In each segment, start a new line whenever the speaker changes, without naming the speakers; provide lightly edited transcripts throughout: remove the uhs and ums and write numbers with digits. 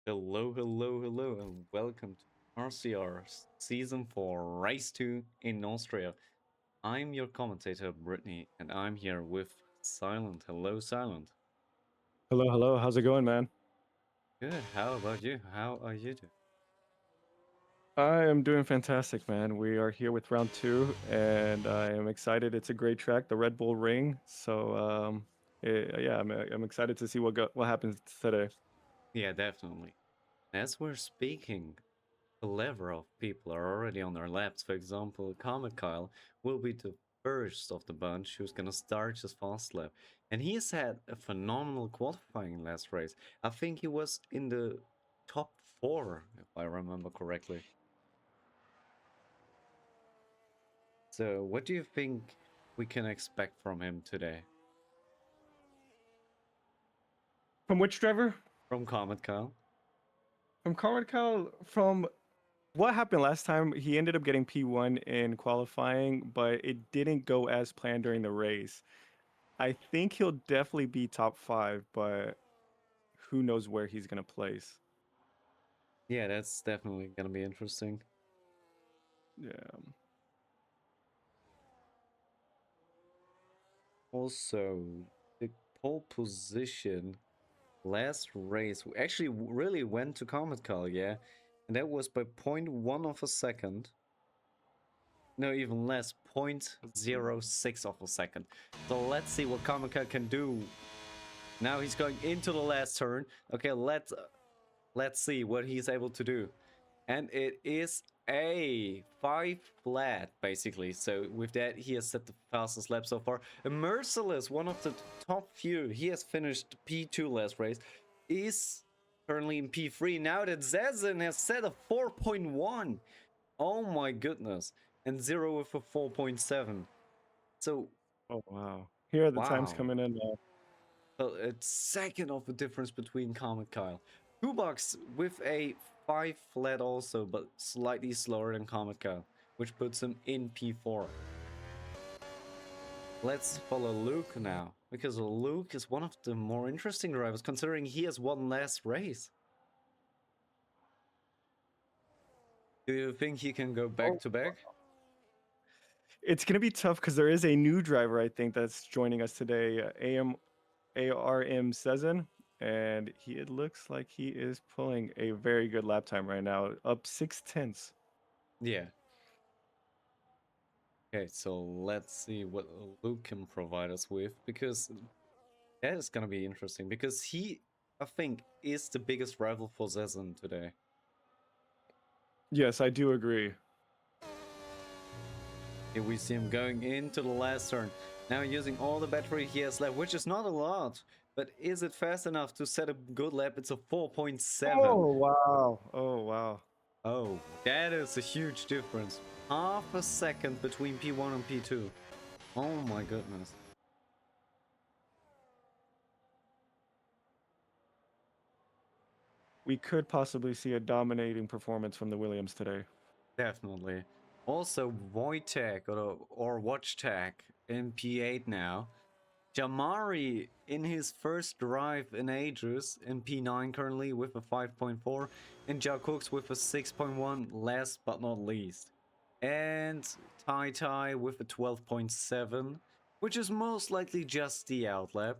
Hello, hello, hello, and welcome to RCR Season 4 Race 2 in Austria. I'm your commentator, Britney, and I'm here with Silent. Hello, Silent.
Hello, hello. How's it going, man?
Good. How about you? How are you doing?
I am doing fantastic, man. We are here with round two, and I am excited. It's a great track, the Red Bull Ring. So, yeah, I'm excited to see what happens today.
Yeah, definitely. As we're speaking, a level of people are already on their laps. For example, Comet Kyle will be the first of the bunch who's gonna start his fast lap. And he's had a phenomenal qualifying last race. I think he was in the top 4, if I remember correctly. So what do you think we can expect from him today?
From which driver?
From Comet Kyle?
From Conrad Kyle. From what happened last time, he ended up getting P1 in qualifying, but it didn't go as planned during the race. I think he'll definitely be top 5, but who knows where he's going to place.
Yeah, that's definitely gonna be interesting.
Yeah.
Also, the pole position last race actually really went to Comet Call, yeah? And that was by 0.1 of a second. No, even less, 0.06 of a second. So let's see what Comet Call can do. Now he's going into the last turn. Okay, let's see what he's able to do. And it is a 5 flat, basically. So with that, he has set the fastest lap so far. A Merciless, one of the top few, he has finished P2 last race, is currently in P3. Now that Zezin has set a 4.1. Oh my goodness. And Zero with a 4.7. So,
Oh, wow. Here are the times
wow.
coming in now.
A second of the difference between Comet Kyle. Kubox with a 5 flat also, but slightly slower than Comet Kyle, which puts him in P4. Let's follow Luke now, because Luke is one of the more interesting drivers, considering he has won last race. Do you think he can go back
Oh,
to back?
it's going to be tough because there is a new driver, I think, that's joining us today, ARM Sezin, and it looks like he is pulling a very good lap time right now, up 6 tenths.
Yeah. Okay, so let's see what Luke can provide us with, because that is gonna be interesting, because he, I think, is the biggest rival for Zezin today.
Yes, I do agree.
Here we see him going into the last turn. Now using all the battery he has left, which is not a lot, but is it fast enough to set a good lap? It's a 4.7.
Oh, wow. Oh, wow.
Oh, that is a huge difference. Half a second between P1 and P2. Oh my goodness.
We could possibly see a dominating performance from the Williams today.
Definitely. Also, Wojtek or Watchtag in P8 now. Jamari in his first drive in ages in P9 currently with a 5.4, and Jack Cooks with a 6.1 last but not least. And Tai with a 12.7, which is most likely just the outlap,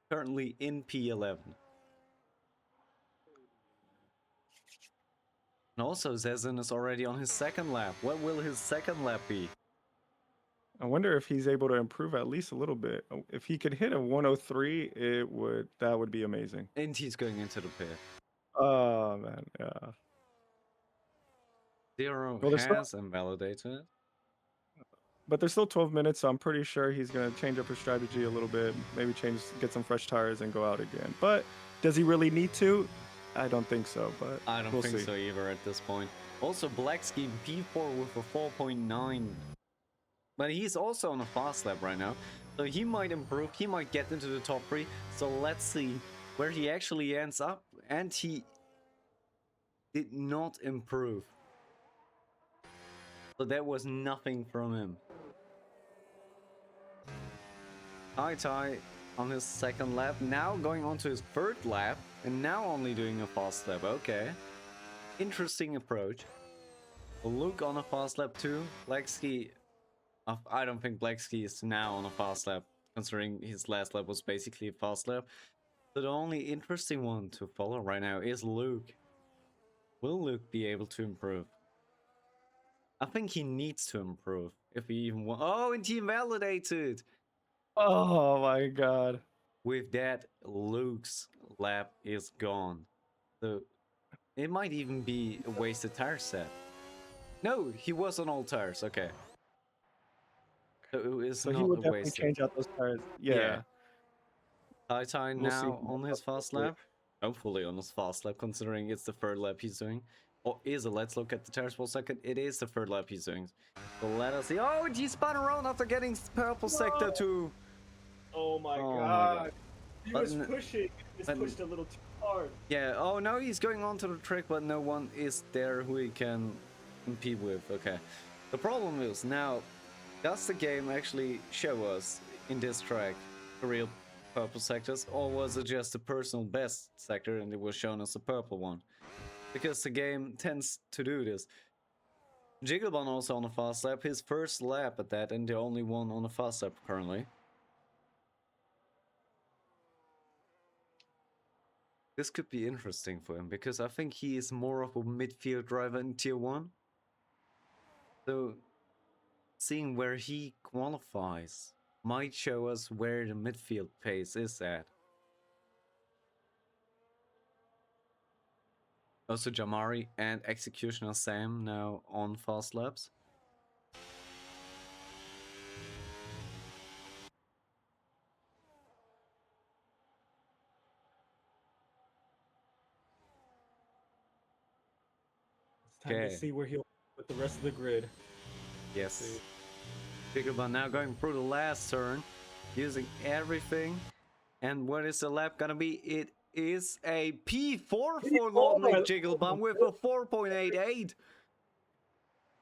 currently in P11. And also Zezin is already on his second lap. What will his second lap be?
I wonder if he's able to improve at least a little bit. If he could hit a 103, that would be amazing.
And he's going into the pit.
Oh, man, yeah.
Zero
Well,
has invalidated.
but there's still 12 minutes, so I'm pretty sure he's going to change up his strategy a little bit, maybe get some fresh tires and go out again. But does he really need to? I don't think so, but
I don't
we'll
think
see.
so either at this point. Also, Black Scheme P4 with a 4.9. But he's also on a fast lap right now. So he might improve, he might get into the top 3. So let's see where he actually ends up. And he did not improve. So there was nothing from him. Tai on his second lap, now going on to his third lap, and now only doing a fast lap. Okay. Interesting approach. Luke on a fast lap too. Blackski, I don't think Blackski is now on a fast lap, considering his last lap was basically a fast lap. So the only interesting one to follow right now is Luke. Will Luke be able to improve? I think he needs to improve if he even want. Oh, and he invalidated!
Oh my god.
With that, Luke's lap is gone. So it might even be a wasted tire set. No, he was on all tires. Okay. So it is
So
not
he will
a
definitely
wasted.
change out those tires. Yeah.
Tai
We'll see.
now on his fast lap. Hopefully on his fast lap, considering it's the third lap he's doing. Or is it? Let's look at the tires for a second. It is the third lap he's doing. So let us see. Oh, and he spun around after getting purple sector too.
Oh my
Oh my
god. He
But
was pushing. He just pushed a little too hard.
Yeah, oh no, he's going on to the track, but no one is there who he can compete with. Okay. The problem is now, does the game actually show us in this track the real purple sectors, or was it just a personal best sector and it was shown as a purple one? Because the game tends to do this. Jigglebon also on a fast lap, his first lap at that, and the only one on a fast lap currently. This could be interesting for him, because I think he is more of a midfield driver in Tier 1. So, seeing where he qualifies might show us where the midfield pace is at. Also, Jamari and Executioner Sam now on fast laps.
It's time
Okay.
to see where he'll with the rest of the grid.
Yes. Jigglebon now going through the last turn, using everything. And what is the lap gonna be? It is a P4 for Lord Nick Jigglebon with a 4.88.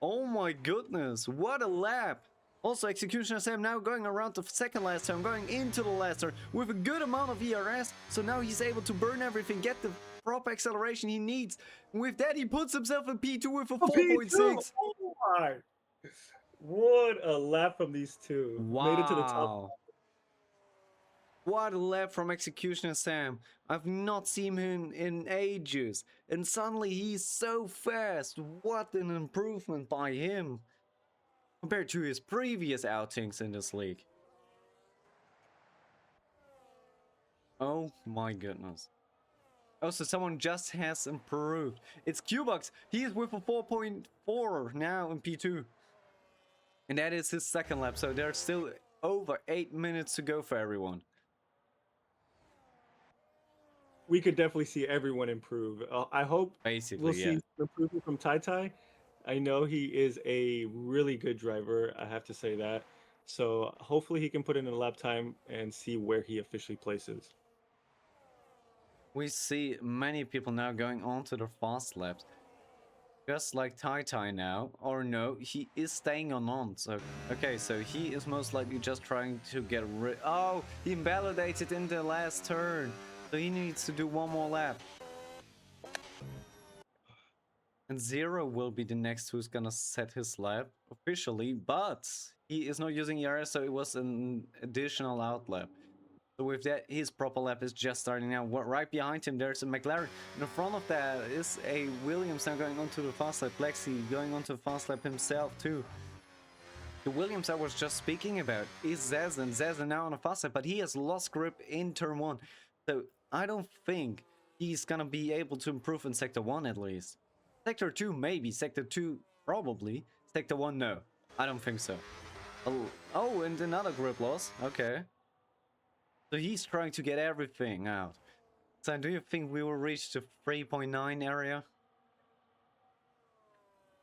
Oh my goodness, what a lap! Also, Executioner Sam now going around the second last turn, going into the last turn with a good amount of ERS. So now he's able to burn everything, get the proper acceleration he needs. With that, he puts himself in P2 with a 4.6.
Oh my! What a lap from these two. Made it to the top.
Wow. What a lap from Executioner Sam. I've not seen him in ages. And suddenly he's so fast. What an improvement by him. Compared to his previous outings in this league. Oh my goodness. Oh, so someone just has improved. It's Qbox. He is with a 4.4 now in P2. And that is his second lap. So there's still over 8 minutes to go for everyone.
We could definitely see everyone improve. I hope
Basically,
we'll
yeah.
see improvement from Tai Tai. I know he is a really good driver. I have to say that. So hopefully he can put in a lap time and see where he officially places.
We see many people now going on to the fast laps. Just like Tai Tai now. Or no, he is staying on. So, okay, so he is most likely just trying to get rid... Oh, he invalidated in the last turn. So he needs to do one more lap. And Zero will be the next who's gonna set his lap officially, but he is not using ERS, so it was an additional out lap. So with that, his proper lap is just starting now. Right behind him, there's a McLaren. In front of that is a Williams now going on to the fast lap. Lexi going on to the fast lap himself too. The Williams I was just speaking about is Zazen. Zazen now on a fast lap, but he has lost grip in turn 1. So I don't think he's gonna be able to improve in Sector 1 at least. Sector 2 maybe, Sector 2 probably. Sector 1 no, I don't think so. Oh, and another grip loss, okay. So he's trying to get everything out. So do you think we will reach the 3.9 area?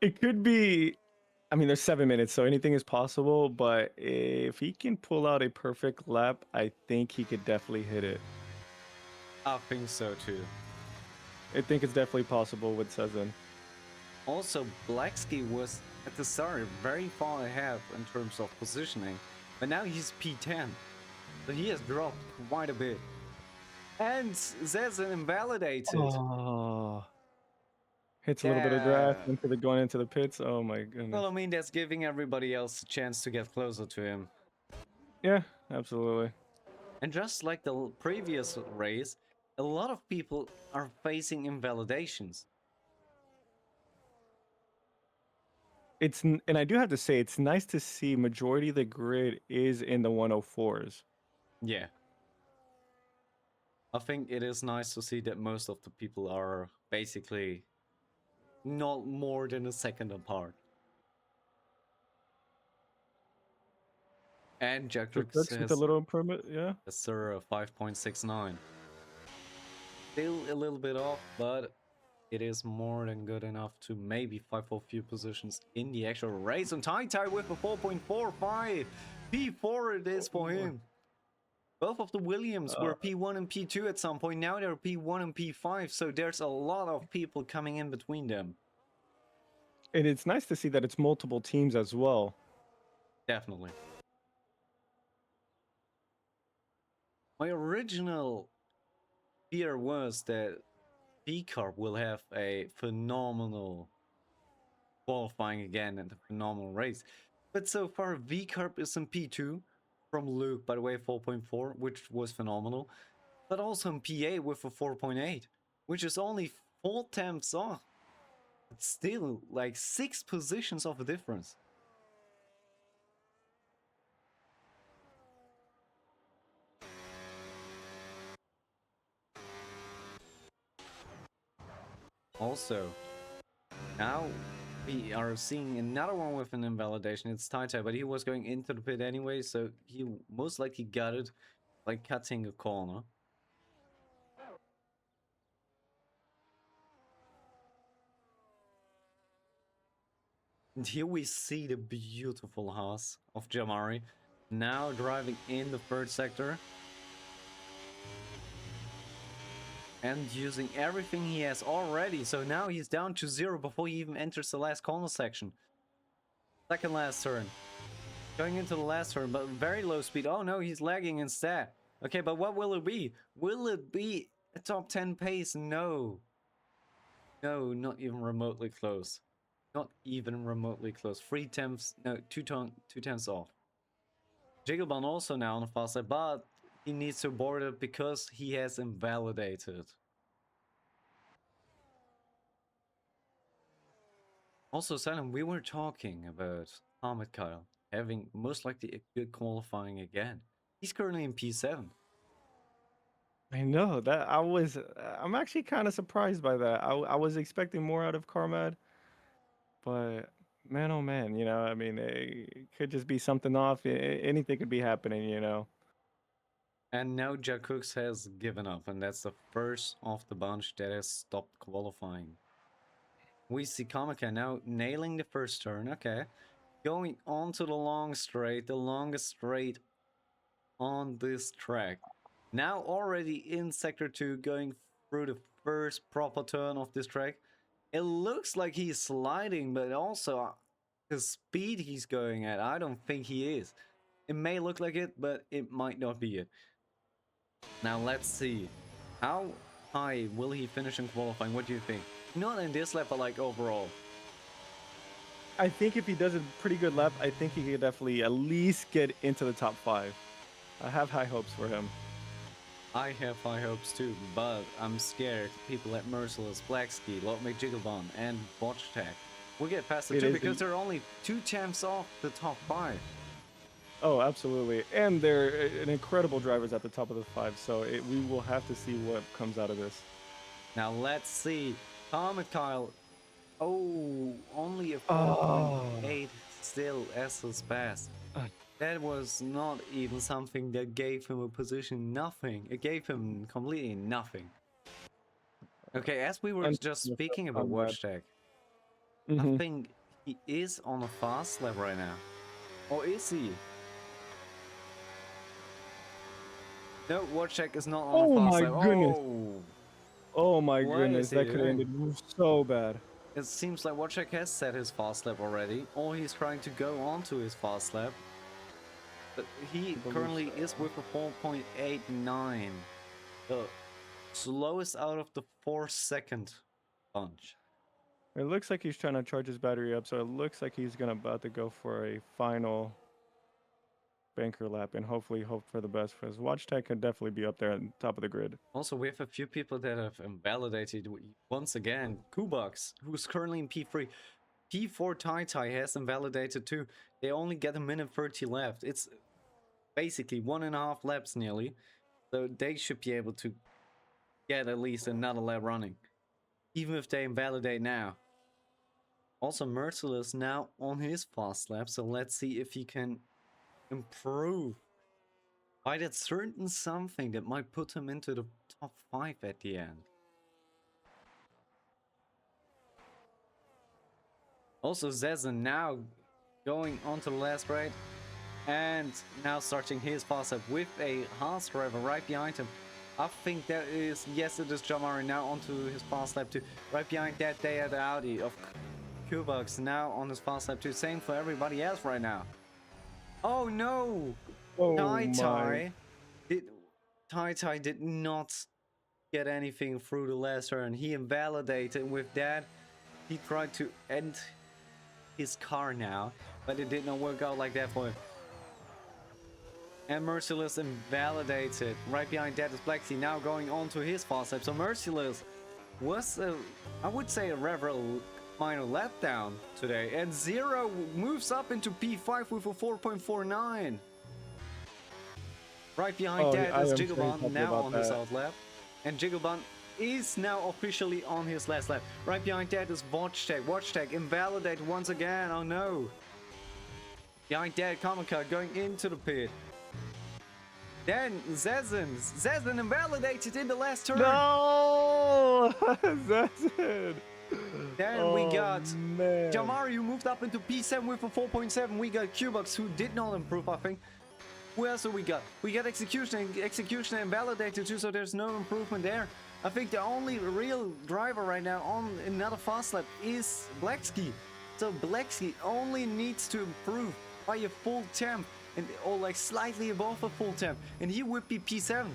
It could be. I mean, there's 7 minutes, so anything is possible. But if he can pull out a perfect lap, I think he could definitely hit it.
I think so too.
I think it's definitely possible with Sezen.
Also, Blackski was at the start very far ahead in terms of positioning, but now he's P10. So he has dropped quite a bit. And there's an invalidated.
Oh, hits a little bit of grass into the going into the pits. Oh my goodness.
Well, I mean, that's giving everybody else a chance to get closer to him.
Yeah, absolutely.
And just like the previous race, a lot of people are facing invalidations.
And I do have to say, it's nice to see majority of the grid is in the 104s.
Yeah. I think it is nice to see that most of the people are basically not more than a second apart. And Jack
Crooks
has
with a little improvement, yeah.
a Sir of 5.69. Still a little bit off, but it is more than good enough to maybe fight for a few positions in the actual race. And Tai with a 4.45. P4 it is for him. Both of the Williams were P1 and P2 at some point. Now they're P1 and P5. So there's a lot of people coming in between them.
And it's nice to see that it's multiple teams as well.
Definitely. My original fear was that V-Carb will have a phenomenal qualifying again and a phenomenal race. But so far, V-Carb is in P2 from Luke, by the way, 4.4, which was phenomenal. But also in PA with a 4.8, which is only 4 tenths off. It's still like 6 positions of a difference. Also, now we are seeing another one with an invalidation. It's Tai, but he was going into the pit anyway, so he most likely got it by cutting a corner. And here we see the beautiful Haas of Jamari, now driving in the third sector. And using everything he has already, so now he's down to 0 before he even enters the last corner section. Second last turn. Going into the last turn, but very low speed. Oh no, he's lagging instead. Okay, but what will it be? Will it be a top 10 pace? No. No, not even remotely close. Not even remotely close. 3 tenths, no, 2 tenths off. Jigglebon also now on a fast lap, but he needs to board it because he has invalidated. Also, Silent, we were talking about Ahmed Kyle having most likely a good qualifying again. He's currently in P7.
I know that I'm actually kind of surprised by that. I was expecting more out of Carmad, but man, oh man, I mean, it could just be something off. Anything could be happening,
And now Jack Cooks has given up, and that's the first of the bunch that has stopped qualifying. We see Kamika now nailing the first turn, okay. Going on to the long straight, the longest straight on this track. Now already in Sector 2, going through the first proper turn of this track. It looks like he's sliding, but also the speed he's going at, I don't think he is. It may look like it, but it might not be it. Now let's see. How high will he finish in qualifying? What do you think? Not in this lap, but like overall.
I think if he does a pretty good lap, I think he could definitely at least get into the top 5. I have high hopes for him.
I have high hopes too, but I'm scared people at Merciless, Blackski, Lord McJigglebon, and Botchtech will get past the 2 because they're only 2 tenths off the top 5.
Oh, absolutely. And they're an incredible drivers at the top of the 5, so we will have to see what comes out of this.
Now let's see. Ahmed Kyle. Oh, only a 4.8 still as his best. That was not even something that gave him a position. Nothing. It gave him completely nothing. Okay, as we were just speaking about Watchtech, I think he is on a fast lap right now. Or is he? No, Watchtech is not on a fast lap.
Oh my goodness. Oh my goodness, that could have ended so bad.
It seems like Watchtech has set his fast lap already, or he's trying to go on to his fast lap. But he
believe
currently
so.
is with a 4.89. The slowest out of the 4-second bunch.
It looks like he's trying to charge his battery up, so it looks like he's about to go for a final banker lap and hopefully hope for the best, because Watch Tag could definitely be up there at the top of the grid.
Also, we have a few people that have invalidated once again. Kubox, who's currently in P3. P4 Tai has invalidated too. They only get a minute 30 left. It's basically 1.5 laps nearly. So they should be able to get at least another lap running. Even if they invalidate now. Also, Merciless now on his fast lap. So let's see if he can improve by that certain something that might put him into the top 5 at the end. Also, Zezen now going on to the last right and now starting his fast lap with a Haas driver right behind him. I think that is, yes, it is Jamari now onto his fast lap too. Right behind that, they had the Audi of Kubox now on his fast lap too. Same for everybody else right now. Oh no!
Oh
Tai did not get anything through the last turn. He invalidated. With that, he tried to end his car now, but it did not work out like that for him. And Merciless invalidated. Right behind that is Blacksea now going on to his fast lap. So Merciless was, I would say, a rather minor letdown today. And Zero moves up into P5 with a 4.49. Right behind that is Jigglebon now on his out lap. And Jigglebon is now officially on his last lap. Right behind that is WatchTag. WatchTag invalidated once again. Oh no. Behind that, Kamika going into the pit. Then Zezen invalidated in the last turn.
No! Zezen!
Then we got Jamari, who moved up into P7 with a 4.7. We got Qbox, who did not improve, I think. Who else do we got? We got Executioner invalidated too, so there's no improvement there. I think the only real driver right now on another fast lap is Blacksea. So Blacksea only needs to improve by a full temp, or like slightly above a full temp, and he would be P7.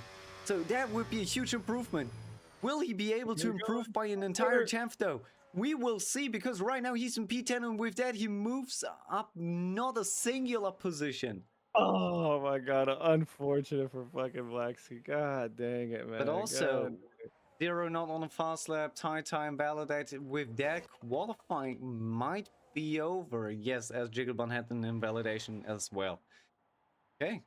So that would be a huge improvement. Will he be able to improve by an entire temp though? We will see, because right now he's in P10, and with that he moves up not a singular position.
Oh my god, unfortunate for fucking Blacksea. God dang it, man.
But also, Zero not on a fast lap, Tai invalidated. With that, qualifying might be over. Yes, as Jigglebon had an invalidation as well. Okay.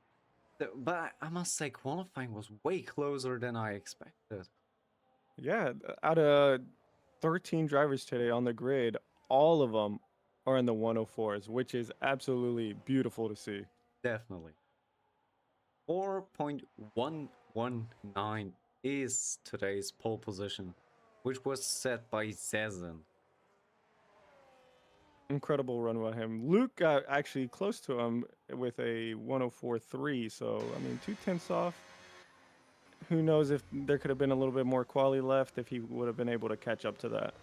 But I must say, qualifying was way closer than I expected.
Yeah, out of 13 drivers today on the grid, all of them are in the 104s, which is absolutely beautiful to see.
Definitely. 4.119 is today's pole position, which was set by Zezen.
Incredible run by him. Luke got actually close to him with a 104.3, so I mean 2/10 off. Who knows if there could have been a little bit more quality left if he would have been able to catch up to that.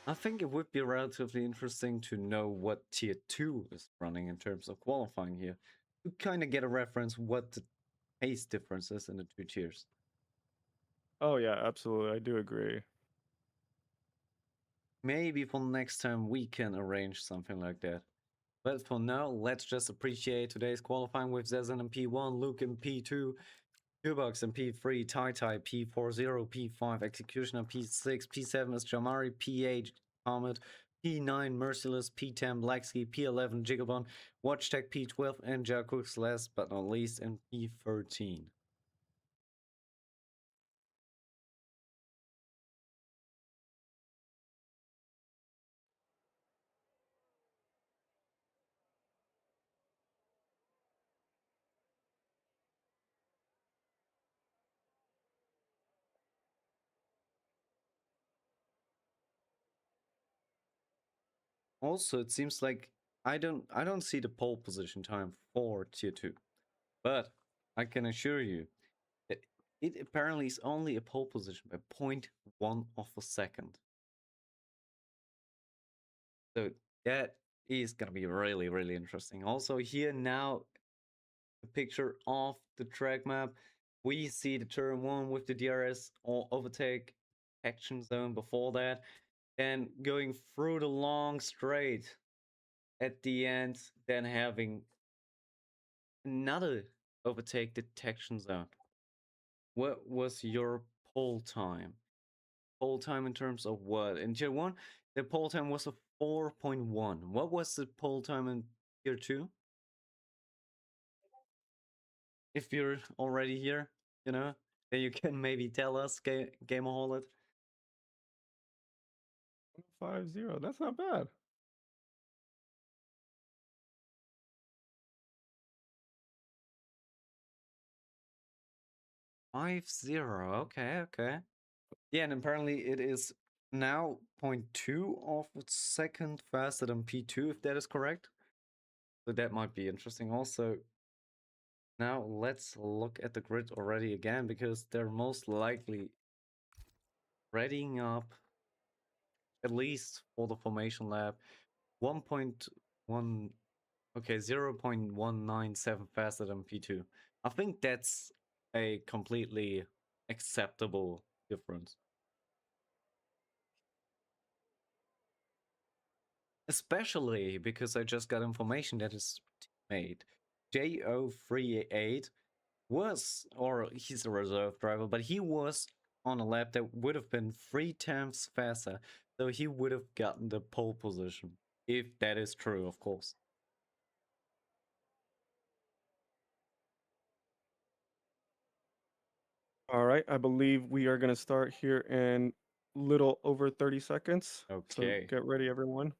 I think it would be relatively interesting to know what tier 2 is running in terms of qualifying here, to kind of get a reference what the pace difference is in the two tiers.
Oh yeah, absolutely. I do agree.
Maybe for next time we can arrange something like that. But for now, let's just appreciate today's qualifying with Zezen in P1, Luke in P2, Qbox in P3, Tai P4, Zero P5, Executioner P6, P7 is Jamari, P8 Comet, P9 Merciless, P10 Blacksea, P11 Jigglebon, WatchTech P12, and Jakux last but not least in P13. Also, it seems like I don't see the pole position time for tier 2. But I can assure you that it apparently is only a pole position by 0.1 of a second. So that is gonna be really, really interesting. Also, here now, a picture of the track map. We see the turn one with the DRS or overtake action zone before that, and going through the long straight at the end, then having another overtake detection zone. What was your pole time? Pole time in terms of what? In tier 1, the pole time was a 4.1. What was the pole time in tier 2? If you're already here, you know, then you can maybe tell us, Gamerholic.
150. That's not bad.
Five zero. Okay, okay. Yeah, and apparently it is now 0.2 of a second faster than P2, if that is correct. So that might be interesting. Also, now let's look at the grid already again, because they're most likely readying up, at least for the formation lab, 1.1, okay, 0.197 faster than P2. I think that's a completely acceptable difference. Especially because I just got information that his teammate JO38 was, or he's a reserve driver, but he was on a lap that would have been 3/10 faster, so he would have gotten the pole position, if that is true, of course.
All right, I believe we are going to start here in little over 30 seconds. So
Okay.
get ready, everyone.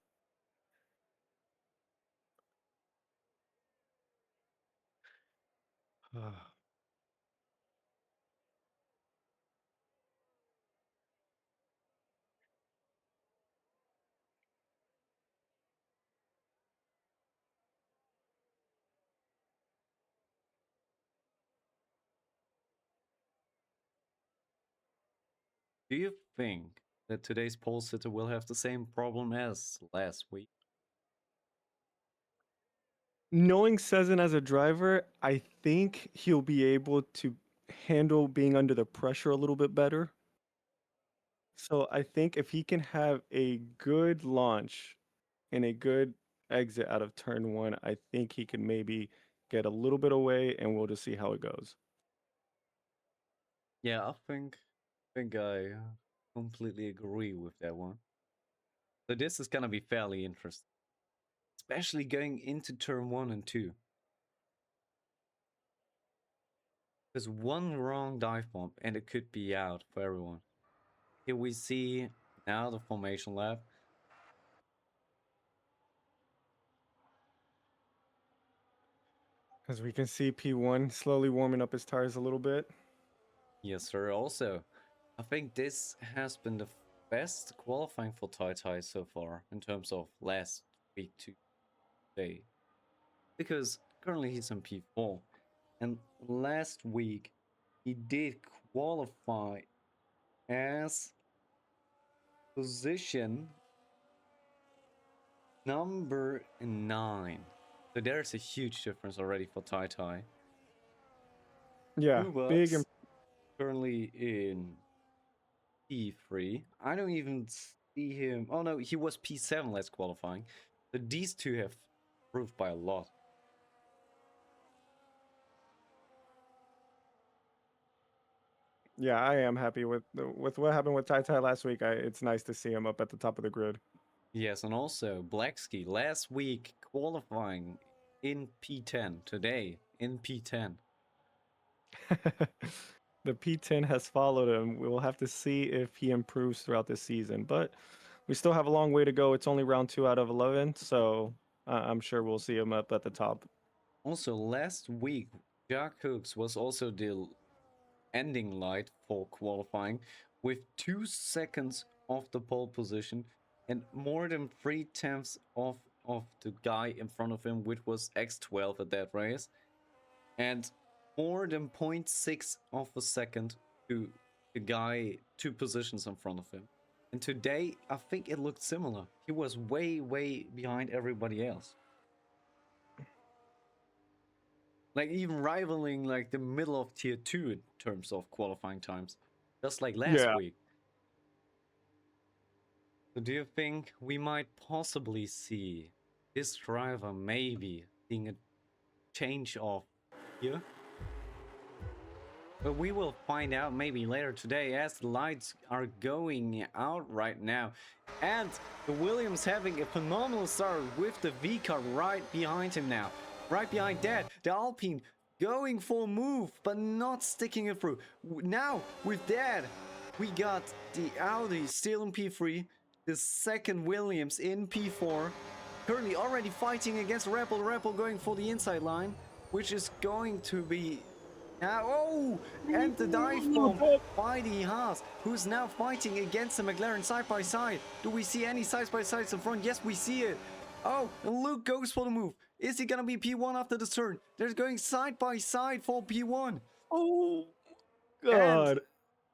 Do you think that today's pole sitter will have the same problem as last week?
Knowing Sezen as a driver, I think he'll be able to handle being under the pressure a little bit better. So I think if he can have a good launch and a good exit out of turn one, I think he can maybe get a little bit away, and we'll just see how it goes.
Yeah, I think I completely agree with that one. So this is gonna be fairly interesting, especially going into turn 1 and 2. Because one wrong dive bomb and it could be out for everyone. Here we see now the formation lab.
As we can see, P1 slowly warming up his tires a little bit.
Yes, sir. Also, I think this has been the best qualifying for Tai Tai so far in terms of last week to today. Because currently he's in P4. And last week he did qualify as position number 9. So there's a huge difference already for Tai Tai.
Yeah, big.
Bucks currently in P3. I don't even see him. Oh no, he was P7 last qualifying. So these two have improved by a lot.
Yeah, I am happy with what happened with Tai Tai last week. It's nice to see him up at the top of the grid.
Yes, and also Blackski last week qualifying in P10. Today in P10.
The P10 has followed him. We will have to see if he improves throughout the season, but we still have a long way to go. It's only round 2 out of 11, so I'm sure we'll see him up at the top.
Also, last week, Jack Hooks was also the ending light for qualifying with 2 seconds off the pole position and more than 3/10 of the guy in front of him, which was X12 at that race, and more than 0.6 of a second to the guy 2 positions in front of him. And today, I think it looked similar. He was way, way behind everybody else. Like even rivaling like the middle of tier 2 in terms of qualifying times. Just like last week. So do you think we might possibly see this driver maybe seeing a change of here? But we will find out maybe later today as the lights are going out right now. And the Williams having a phenomenal start with the V-car right behind him now. Right behind that, the Alpine going for a move, but not sticking it through. Now, with that, we got the Audi still in P3, the second Williams in P4, currently already fighting against Red Bull going for the inside line, which is going to be... oh, and the dive bomb by the Haas, who's now fighting against the McLaren side by side. Do we see any side by sides in front? Yes, we see it. Oh, and Luke goes for the move. Is he gonna be P1 after this turn? They're going side by side for P1.
Oh, God.
And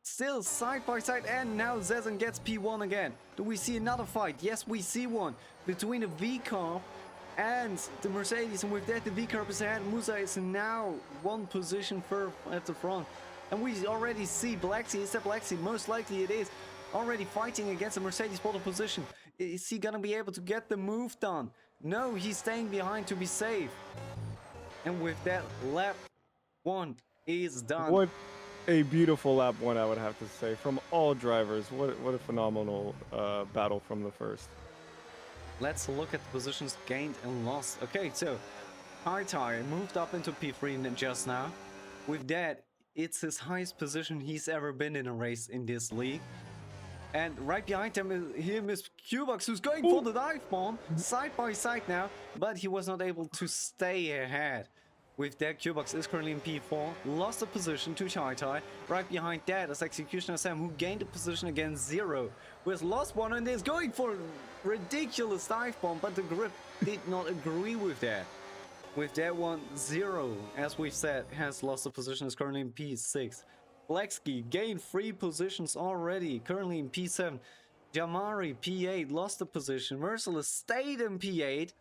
still side by side, and now Zezen gets P1 again. Do we see another fight? Yes, we see one between the V-car and the Mercedes, and with that the V-car is ahead. Musa is now one position further at the front. And we already see Blacksy, is that Blacksy? Most likely it is. Already fighting against the Mercedes pole position. Is he gonna be able to get the move done? No, he's staying behind to be safe. And with that, lap 1 is done.
What a beautiful lap 1, I would have to say, from all drivers. What a phenomenal battle from the first.
Let's look at the positions gained and lost. Okay, so Tai moved up into P3 just now. With that, it's his highest position he's ever been in a race in this league. And right behind him is Qbox, who's going for the dive bomb side by side now, but he was not able to stay ahead. With that, Qbox is currently in P4, lost a position to Tai. Right behind that is Executioner Sam, who gained a position against Zero, who has lost one and is going for a ridiculous dive bomb, but the grip did not agree with that. With that one, Zero, as we've said, has lost a position, is currently in P6. Blacksky gained 3 positions already, currently in P7. Jamari, P8, lost a position. Merciless stayed in P8.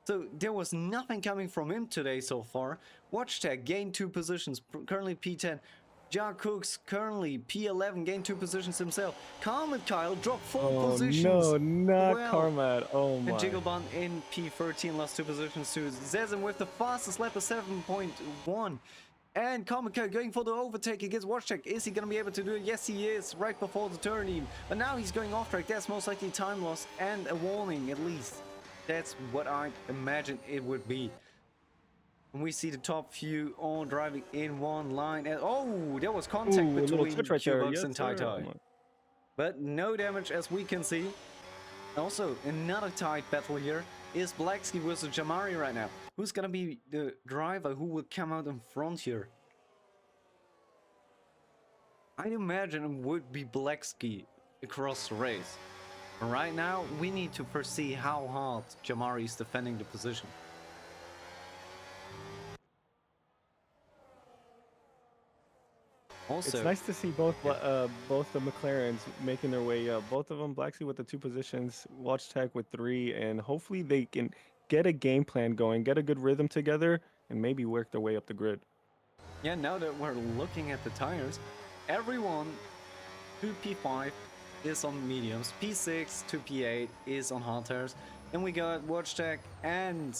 So there was nothing coming from him today so far. WatchTag gained 2 positions, currently P10. Ja Cooks currently P11, gained 2 positions himself. Carmet Kyle dropped 4 positions.
No, not Carmet. Oh my.
And Jiggleban in P13 lost 2 positions to Zezen with the fastest lap of 7.1. And Comica going for the overtake against WatchTech. Is he going to be able to do it? Yes, he is, right before the turn even. But now he's going off track. That's most likely time loss and a warning, at least. That's what I imagine it would be. And we see the top few all driving in one line. And oh, there was contact between Qbox and Tai. But no damage as we can see. Also, another tight battle here is Blacksky versus Jamari right now. Who's gonna be the driver who will come out in front here? I'd imagine it would be Blacksky across the race. And right now, we need to first see how hard Jamari is defending the position. Also,
it's nice to see both the McLarens making their way up. Both of them, Blacksy with the 2 positions, WatchTech with 3, and hopefully they can get a game plan going, get a good rhythm together, and maybe work their way up the grid.
Yeah, now that we're looking at the tires, everyone to P5 is on mediums, P6 to P8 is on hard tires, and we got WatchTech, and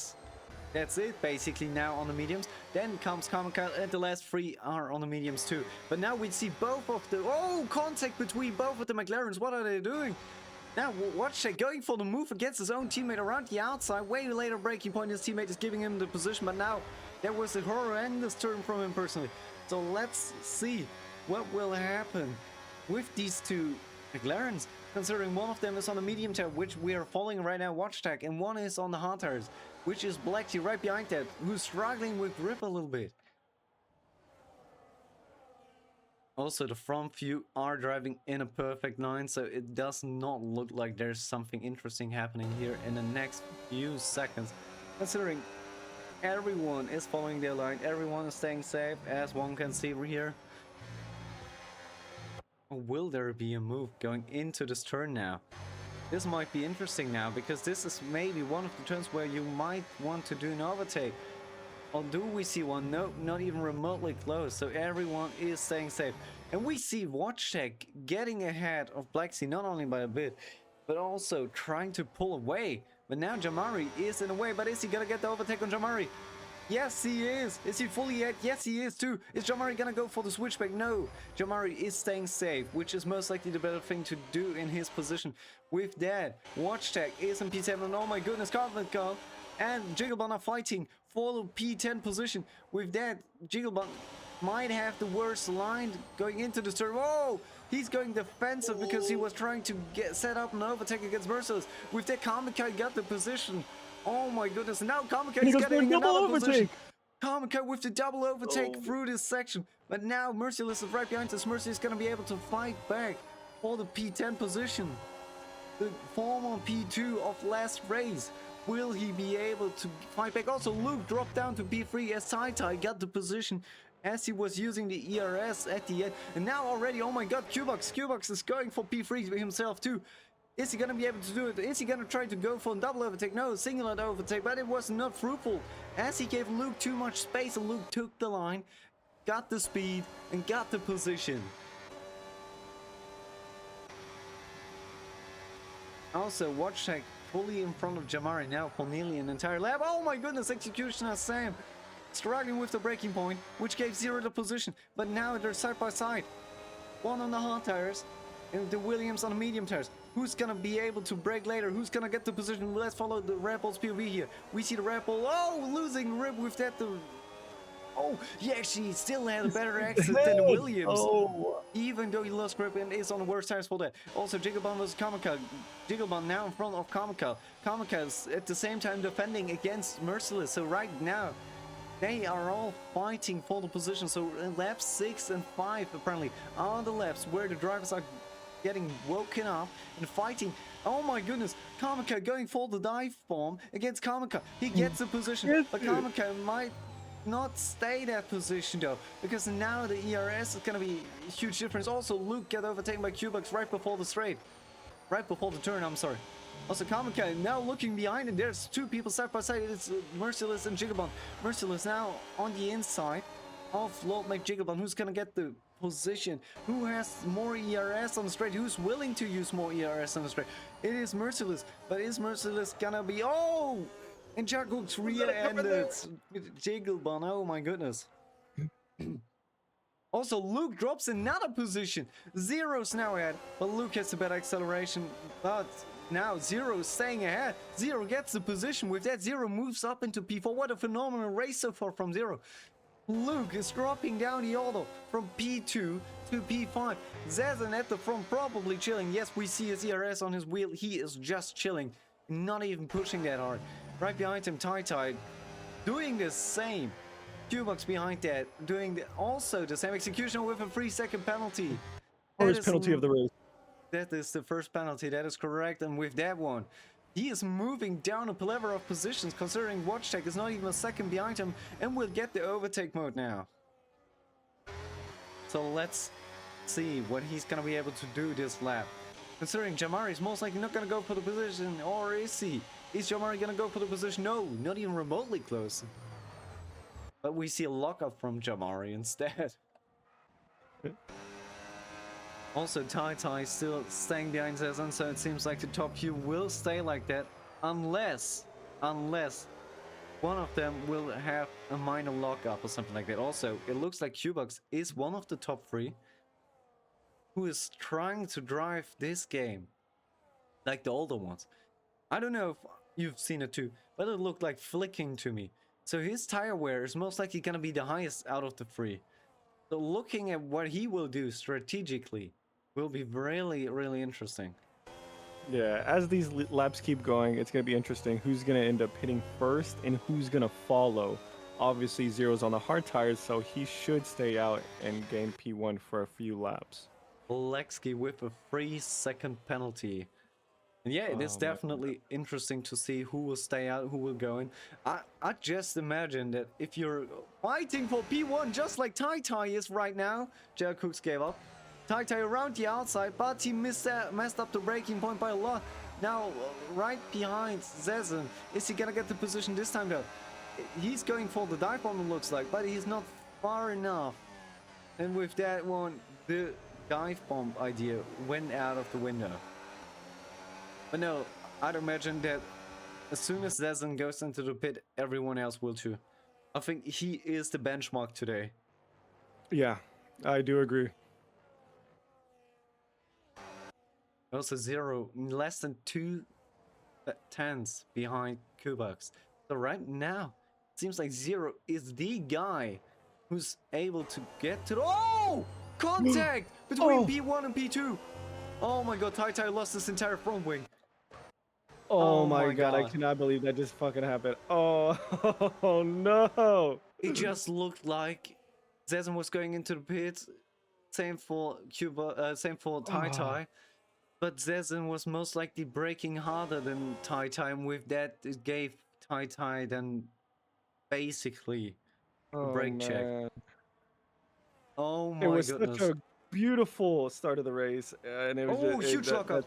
that's it basically now on the mediums. Then comes Comical, and the last 3 are on the mediums too. But now we see both of the contact between both of the McLarens. What are they doing? Now WatchTech going for the move against his own teammate around the outside. Way later breaking point, his teammate is giving him the position, but now there was a horrendous turn from him personally. So let's see what will happen with these 2 McLarens, considering one of them is on the medium tire, which we are following right now, WatchTech, and one is on the hard tires, which is Blacksy right behind that, who's struggling with grip a little bit. Also, the front few are driving in a perfect line, so it does not look like there's something interesting happening here in the next few seconds, considering everyone is following their line, everyone is staying safe, as one can see here. Or will there be a move going into this turn now? This might be interesting now, because this is maybe one of the turns where you might want to do an overtake. Or do we see one? No, not even remotely close. So everyone is staying safe. And we see WatchTech getting ahead of Black Sea, not only by a bit, but also trying to pull away. But now Jamari is in the way. But is he gonna get the overtake on Jamari? Yes, he is. Is he fully ahead? Yes, he is too. Is Jamari gonna go for the switchback? No. Jamari is staying safe, which is most likely the better thing to do in his position. With that, WatchTech is in P7. And oh my goodness, Conflict Call and Jigglebon are fighting for the P10 position. With that, Jigglebon might have the worst line going into the turn. Whoa! He's going defensive because he was trying to set up an overtake against Merciless. With that, Kamikaze got the position. Oh my goodness, now Kamikaze is getting another position. Kamikaze with the double overtake through this section. But now Merciless is right behind us. Mercy is going to be able to fight back for the P10 position. The former P2 of last race. Will he be able to fight back? Also, Luke dropped down to P3 as Tai got the position as he was using the ERS at the end. And now already, oh my god, Qbox is going for P3 himself too. Is he going to be able to do it? Is he going to try to go for a double overtake? No, singular overtake, but it was not fruitful as he gave Luke too much space, and Luke took the line, got the speed, and got the position. Also, WatchTech fully in front of Jamari now for nearly an entire lap. Oh my goodness, Executioner Sam struggling with the braking point, which gave Zero the position, but now they're side by side. One on the hard tires and the Williams on the medium tires. Who's gonna be able to brake later? Who's gonna get the position? Let's follow the Red Bull's POV here. We see the Red Bull, oh, losing grip with that. Oh, he actually still had a better exit than the Williams. Oh. Even though he lost grip and is on the worst tires for that. Also, Jigglebon versus Kamikaze. Jigglebon now in front of Kamikaze. Kamikaze at the same time defending against Merciless. So right now, they are all fighting for the position. So laps 6 and 5 apparently are the laps where the drivers are getting woken up and fighting. Oh my goodness, Kamikaze going for the dive bomb against Kamikaze. He gets the position, but Kamikaze might not stay that position though, because now the ERS is gonna be a huge difference. Also, Luke got overtaken by Qbox right before the straight. Right before the turn, I'm sorry. Also, Kamikaze now looking behind, and there's two people side by side. It's Merciless and Jigglebon. Merciless now on the inside of Lord McJigglebon, who's gonna get the position. Who has more ERS on the straight? Who's willing to use more ERS on the straight? It is Merciless, but is Merciless gonna be... Oh! And Jackhook's rear-ended Jigglebon. Oh my goodness. Also, Luke drops another position. Zero's now ahead, but Luke has a better acceleration. But now Zero's staying ahead. Zero gets the position. With that, Zero moves up into P4. What a phenomenal race so far from Zero. Luke is dropping down the order from P2 to P5. Zazan at the front probably chilling. Yes, we see his ERS on his wheel. He is just chilling, not even pushing that hard. Right behind him, Tai doing the same. Qbox behind that, doing also the same. Execution with a 3-second penalty.
First penalty of the race.
That is the first penalty, that is correct. And with that one, he is moving down a plethora of positions, considering WatchTech is not even a second behind him, and will get the overtake mode now. So let's see what he's gonna be able to do this lap. Considering Jamari is most likely not gonna go for the position, or is he? Is Jamari gonna go for the position? No, not even remotely close. But we see a lockup from Jamari instead. Also, Tai still staying behind Zazan, so it seems like the top few will stay like that, unless one of them will have a minor lockup or something like that. Also, it looks like Qbox is one of the top 3 who is trying to drive this game like the older ones. I don't know if you've seen it too, but it looked like flicking to me. So his tire wear is most likely going to be the highest out of the 3. So looking at what he will do strategically will be really, really interesting.
Yeah, as these laps keep going, it's going to be interesting who's going to end up hitting first and who's going to follow. Obviously, Zero's on the hard tires, so he should stay out and gain P1 for a few laps.
Lexki with a 3-second penalty. And yeah, it is definitely interesting to see who will stay out, who will go in. I just imagine that if you're fighting for P1 just like Tai is right now, Jack Cooks gave up. Tai around the outside, but he messed up the braking point by a lot. Now, right behind Zezen. Is he gonna get the position this time though? He's going for the dive bomb, it looks like, but he's not far enough. And with that one, the dive bomb idea went out of the window. But no, I'd imagine that as soon as Zezen goes into the pit, everyone else will too. I think he is the benchmark today.
Yeah, I do agree.
Also Zero, less than 2 tenths behind Kubux. So right now, it seems like Zero is the guy who's able to get to the... Oh! Contact between P1 and P2. Oh my god, Tai lost his entire front wing.
Oh my god, I cannot believe that just fucking happened. Oh, oh no.
It just looked like Zezen was going into the pit. Same for Cuba, same for Tai. But Zezen was most likely braking harder than Tai, and with that it gave Tai then basically a brake check. Oh my goodness.
It was such a beautiful start of the race, and it was
huge lockup.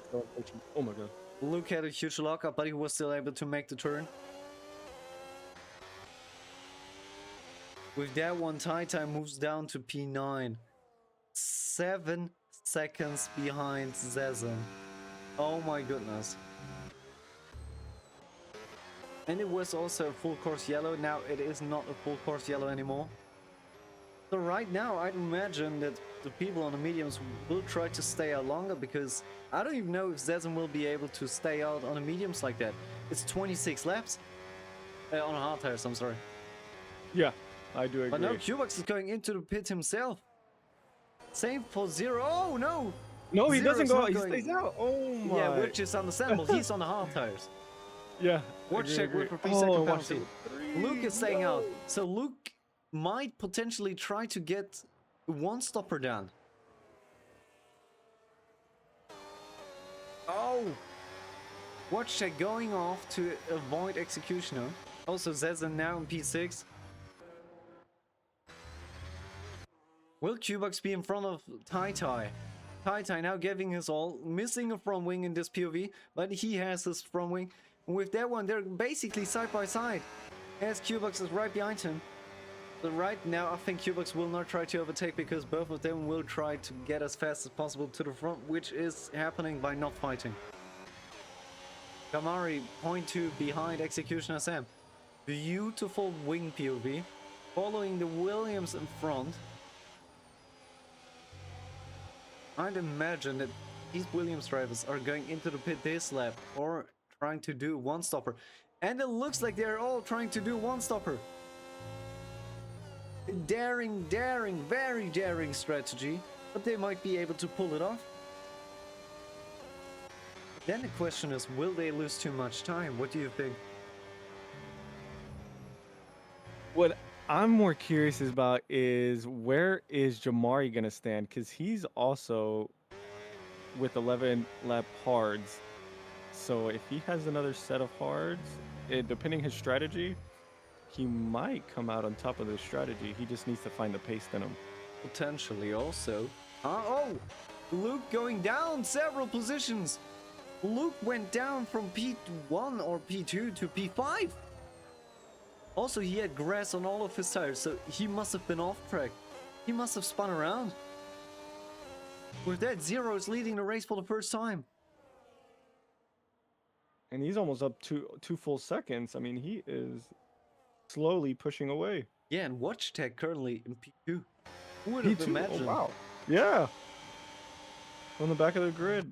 Oh my god.
Luke had a huge lockup, but he was still able to make the turn. With that one, Tai moves down to P9. 7 seconds behind Zezen. Oh my goodness. And it was also a full course yellow. Now it is not a full course yellow anymore. So right now I'd imagine that the people on the mediums will try to stay out longer, because I don't even know if Zezen will be able to stay out on the mediums like that. It's 26 laps. On a hard tires, I'm sorry.
Yeah, I do agree.
But no, Kubux is going into the pit himself. Same for Zero. Oh no!
No, he
Zero's
doesn't go.
not
He
going.
stays out. Oh my.
Yeah, which is understandable. He's on the hard tires.
Yeah.
Watch check with a 3-second penalty. Luke is staying out. So Luke might potentially try to get one stopper down. Oh! Watch check going off to avoid Executioner. Also Zezen now in P6. Will Kubux be in front of Tai? Tai now giving his all, missing a front wing in this POV, but he has his front wing. And with that one, they're basically side by side, as Kubux is right behind him. But right now, I think Kubux will not try to overtake, because both of them will try to get as fast as possible to the front, which is happening by not fighting. Kamari, 0.2 behind Executioner Sam. Beautiful wing POV, following the Williams in front. I'd imagine that these Williams drivers are going into the pit this lap, or trying to do one stopper. And it looks like they're all trying to do one stopper. Daring, very daring strategy, but they might be able to pull it off. Then the question is, will they lose too much time? What do you think?
What I'm more curious about is, where is Jamari gonna stand? Because he's also with 11 lap hards. So if he has another set of hards, depending his strategy, he might come out on top of the strategy. He just needs to find the pace in him.
Potentially also. Oh! Luke going down several positions. Luke went down from P1 or P2 to P5. Also, he had grass on all of his tires, so he must have been off track. He must have spun around. With that, Zero is leading the race for the first time.
And he's almost up to 2 full seconds. I mean, he is slowly pushing away.
Yeah, and Watch Tech currently in P2. Who would have imagined?
Oh, wow. Yeah. On the back of the grid.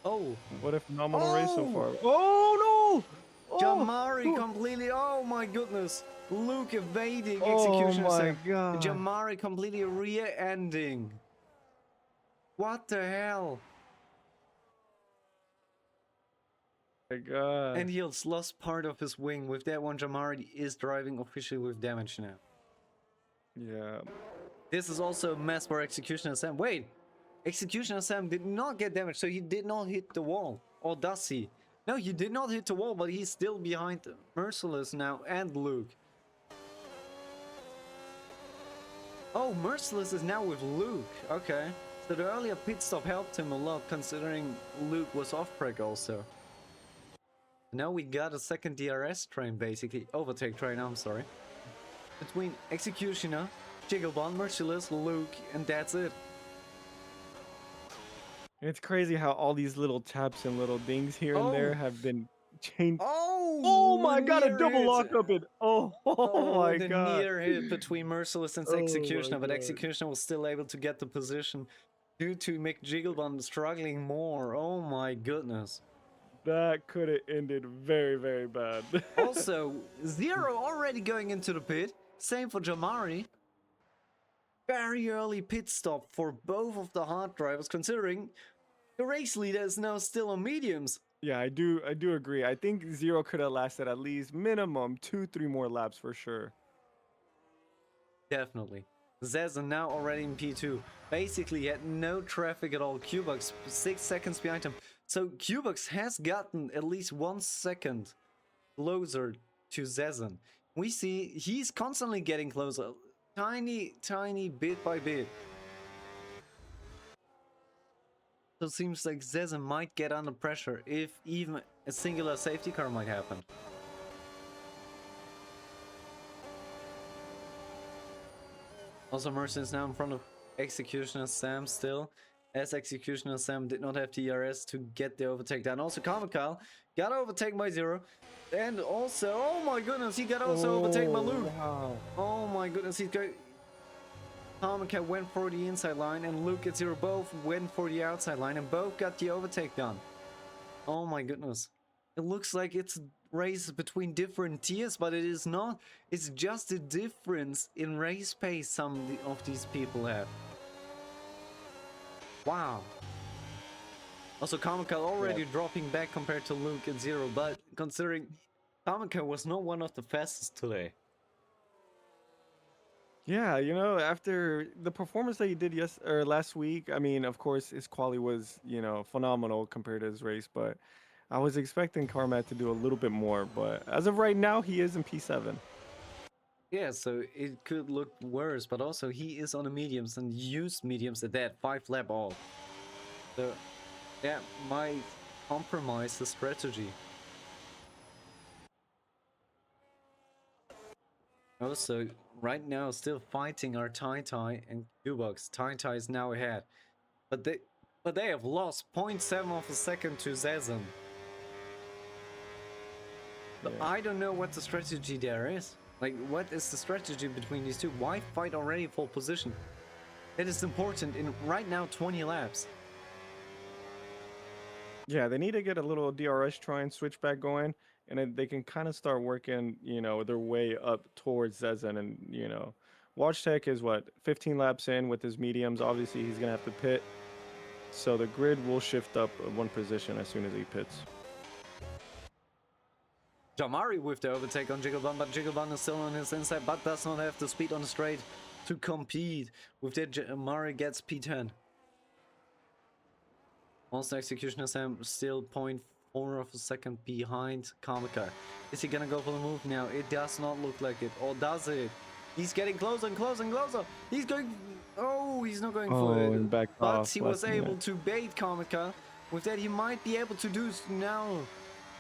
Oh.
What a phenomenal race so far. Oh, no! Oh,
Jamari completely, oh my goodness. Luke evading Executioner.
Oh my god.
Jamari completely rear-ending. What the hell?
My god.
And he's lost part of his wing. With that one, Jamari is driving officially with damage now.
Yeah.
This is also a mess for Executioner Sam. Wait! Executioner Sam did not get damage, so he did not hit the wall. Or does he? No, he did not hit the wall, but he's still behind Merciless now and Luke. Oh, Merciless is now with Luke. Okay. So the earlier pit stop helped him a lot, considering Luke was off track also. Now we got a second DRS train, basically. Overtake train, I'm sorry. Between Executioner, Jigglebond, Merciless, Luke, and that's it.
It's crazy how all these little taps and little dings here and there have been changed. Oh
Oh,
my god, a
near
double
hit.
lockup it. Oh, my
the
god.
near hit between Merciless and
Oh my
Executioner, but
God.
Executioner was still able to get the position due to McJigglebond struggling more. Oh my goodness.
That could have ended very, very bad.
Also, Zero already going into the pit. Same for Jamari. Very early pit stop for both of the hard drivers, considering the race leader is now still on mediums.
Yeah, I do agree. I think Zero could have lasted at least minimum 2-3 more laps for sure.
Definitely. Zezan now already in P2. Basically, he had no traffic at all. Cubux 6 seconds behind him. So Cubux has gotten at least 1 second closer to Zezan. We see he's constantly getting closer. Tiny bit by bit. So it seems like Zezan might get under pressure if even a singular safety car might happen. Also, Mercy is now in front of Executioner Sam still, as Executioner Sam did not have DRS to get the overtake down. Also, Comical got overtaken by Zero, and also, oh my goodness, he got also overtaken by Luke.
Wow.
Oh my goodness, he's going. Comical went for the inside line, and Luke and Zero both went for the outside line, and both got the overtake done. Oh my goodness. It looks like it's race between different tiers, but it is not. It's just a difference in race pace some of these people have. Wow. Also, Comical already dropping back compared to Luke and Zero, but considering Comical was not one of the fastest today.
Yeah, you know, after the performance that he did last week, I mean, of course, his quali was, you know, phenomenal compared to his race, but I was expecting Carmack to do a little bit more, but as of right now, he is in P7.
Yeah, so it could look worse, but also he is on the mediums and used mediums at that 5-lap all. So that might compromise the strategy. Also, right now, still fighting are Tai and Cubux. Tai is now ahead, but they have lost 0.7 of a second to Zezan. But
Yeah.
I don't know what the strategy there is. Like, what is the strategy between these two? Why fight already for position? That is important in right now 20 laps.
Yeah, they need to get a little DRS try and switch back going, and then they can kind of start working, you know, their way up towards Zezan. And, you know, Watch Tech is what, 15 laps in with his mediums. Obviously, he's going to have to pit. So the grid will shift up one position as soon as he pits.
Jamari with the overtake on Jigglebun, but Jigglebun is still on his inside, but does not have the speed on the straight to compete. With that, Jamari gets P10. Also, Executioner Sam still 0.4 of a second behind Comica. Is he gonna go for the move now? It does not look like it. Or does it? He's getting closer and closer and closer. He's going... Oh, he's not going for it.
And back
But
off
he was
last
able
minute.
to bait Comica. With that, he might be able to do now.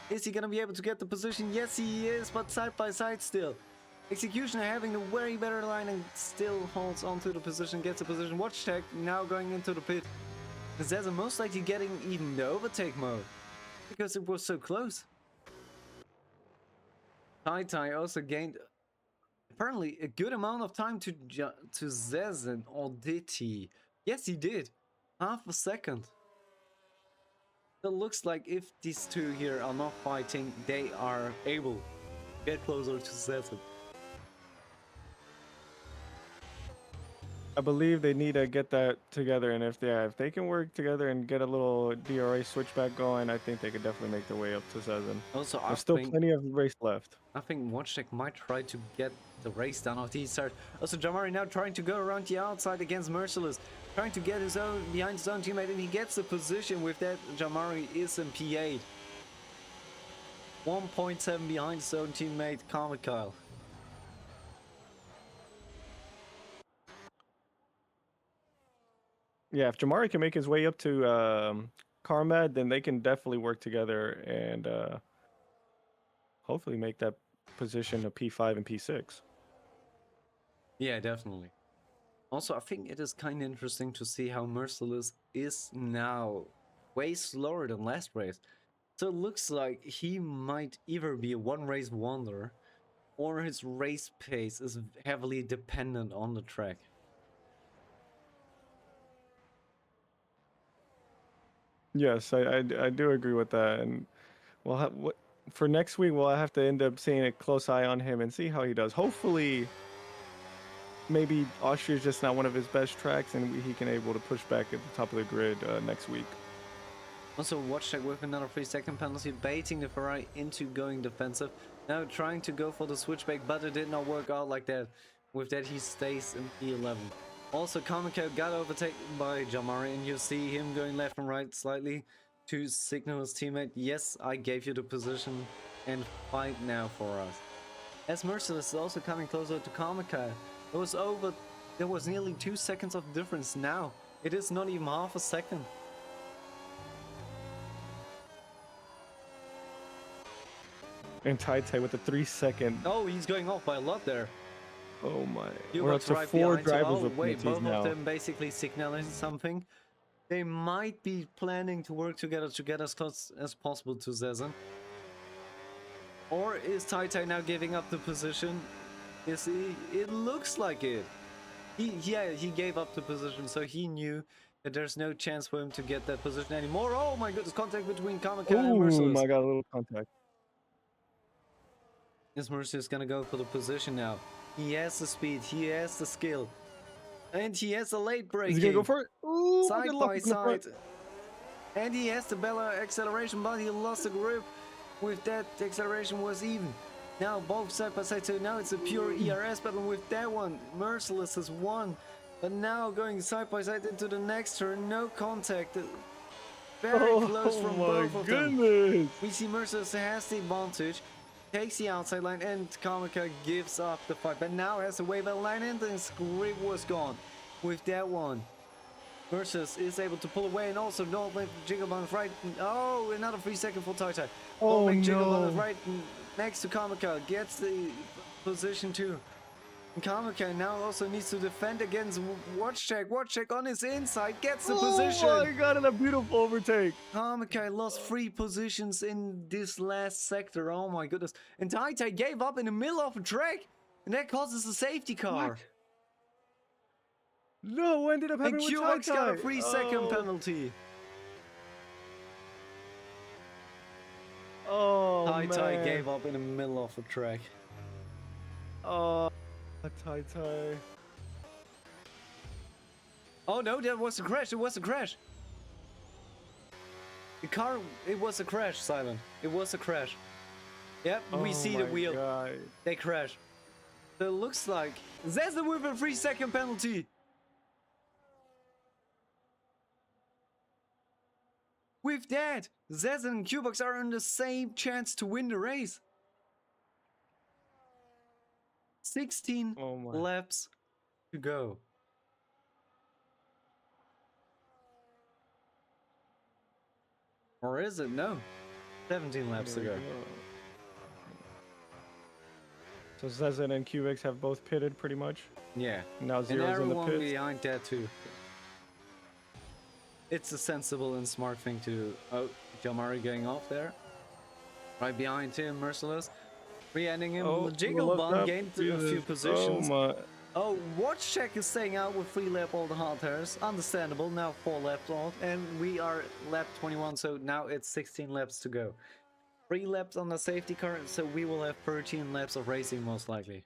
Is he gonna be able to get the position? Yes, he is, but side by side still. Executioner having the very better line and still holds onto the position, gets the position. Watch Tech now going into the pit. Zezan most likely getting even the overtake mode because it was so close. Tai also gained apparently a good amount of time to Zezan, or did he? Yes, he did. Half a second. It looks like if these two here are not fighting, they are able to get closer to Zezan.
I believe they need to get that together, and if they can work together and get a little DRS switchback going, I think they could definitely make their way up to Zezan.
Also,
There's still plenty of race left.
I think Watchtech might try to get the race down of these start. Also, Jamari now trying to go around the outside against Merciless, trying to get his own behind his own teammate, and he gets the position. With that, Jamari is in P8. 1.7 behind his own teammate, Comical.
Yeah, if Jamari can make his way up to Carmed, then they can definitely work together and hopefully make that position a P5 and P6.
Yeah, definitely. Also, I think it is kind of interesting to see how Merciless is now way slower than last race. So it looks like he might either be a one-race wonder, or his race pace is heavily dependent on the track.
Yes, I do agree with that, and we'll have what for next week. We'll have to end up seeing a close eye on him and see how he does. Hopefully, maybe Austria is just not one of his best tracks, and he can able to push back at the top of the grid next week.
Also, watch check with another 3-second penalty, baiting the Ferrari into going defensive. Now trying to go for the switchback, but it did not work out like that. With that, he stays in P11. Also, Kamiko got overtaken by Jamari, and you see him going left and right slightly to signal his teammate, yes, I gave you the position, and fight now for us. As Merciless is also coming closer to Kamiko, there was nearly 2 seconds of difference now. It is not even half a second.
And Tai with a 3-second.
Oh, he's going off by a lot there.
Oh my!
You
We're up to 4 drivers with
wait,
penalties
both
now.
of them basically signaling something. They might be planning to work together to get as close as possible to Zezan. Or is Tai now giving up the position? Is he? It looks like it. He gave up the position, so he knew that there's no chance for him to get that position anymore. Oh my goodness, contact between Kamika and
Oh
Merciless.
my god, a little contact.
This Merciless is gonna go for the position now. He has the speed, he has the skill, and he has the late braking.
Is he gonna go for it? Ooh,
Side
good
by
luck in the front.
side. And he has the better acceleration, but he lost the grip. With that, the acceleration was even. Now both side by side, so now it's a pure ERS battle with that one. Merciless has won. But now going side by side into the next turn, no contact. Very close from both of them. We see Merciless has the advantage. Takes the outside line, and Kamika gives up the fight, but now has a way better line, and his grip was gone. With that one, Merciless is able to pull away, and also don't make Jigglebone right. Oh, another 3 seconds for Tai.
Oh
make
no!
Jigglebone right next to Kamika, gets the position too. Kamika now also needs to defend against Watch check on his inside, gets the position.
Oh my god, and a beautiful overtake.
Kamika lost 3 positions in this last sector, oh my goodness. And Tai gave up in the middle of a track, and that causes a safety car.
What? No, what ended up
And
happening with
Q-Box
Tai?
got a 3-second penalty.
Oh
Tai
man.
gave up in the middle of a track.
Oh, Tai.
Oh no, that was a crash, it was a crash. The car, it was a crash, Silent. It was a crash. Yep, we see the wheel.
God.
They crashed. So it looks like Zezan with a 3-second penalty. With that, Zezan and Q-Box are on the same chance to win the race. 16
Oh my.
laps to go. Or is it? No. 17 laps to go.
So Zezan and Cubics have both pitted pretty much.
Yeah.
Now
And
Zero's in the
everyone
pits.
behind that too. It's a sensible and smart thing to do. Oh, Jamari going off there. Right behind him, Merciless. Re-ending him.
Oh,
Jigglebone gained a few positions.
Oh my.
Oh, Watch check is staying out with 3 lap all the hard tires. Understandable, now 4 laps on. And we are lap 21, so now it's 16 laps to go. 3 laps on the safety car, so we will have 13 laps of racing most likely.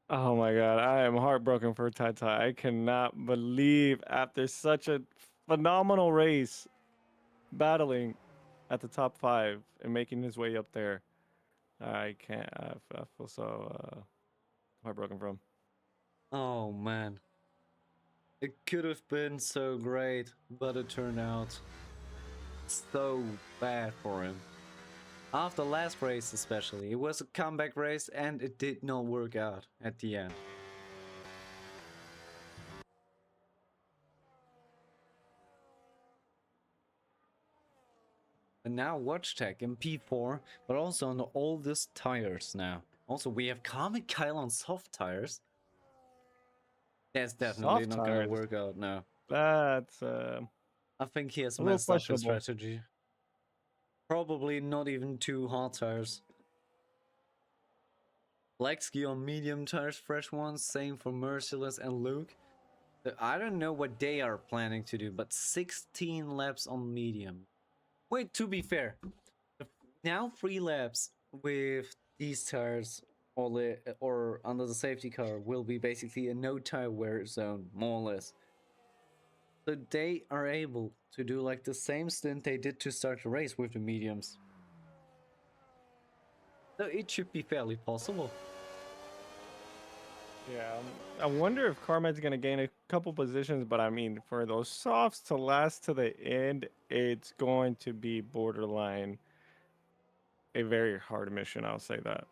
Oh my god, I am heartbroken for Tai. I cannot believe after such a phenomenal race, battling at the top 5 and making his way up there. I can't. I feel so heartbroken for him.
Oh man. It could have been so great, but it turned out so bad for him. After last race especially, it was a comeback race and it did not work out at the end. And now Watch Tech in P4, but also on the oldest tires now. Also, we have Comet Kyle on soft tires. That's definitely
Soft
not gonna
tires.
work out now.
That's
I think he has
a little
messed up his
questionable.
strategy. Probably not even 2 hard tires. Lexki on medium tires, fresh ones. Same for Merciless and Luke. I don't know what they are planning to do, but 16 laps on medium. Wait, to be fair, now 3 laps with these tires or under the safety car will be basically a no tire wear zone, more or less. So they are able to do like the same stint they did to start the race with the mediums. So it should be fairly possible.
Yeah, I wonder if Carmen's gonna gain a couple positions, but I mean, for those softs to last to the end, it's going to be borderline a very hard mission. I'll say that.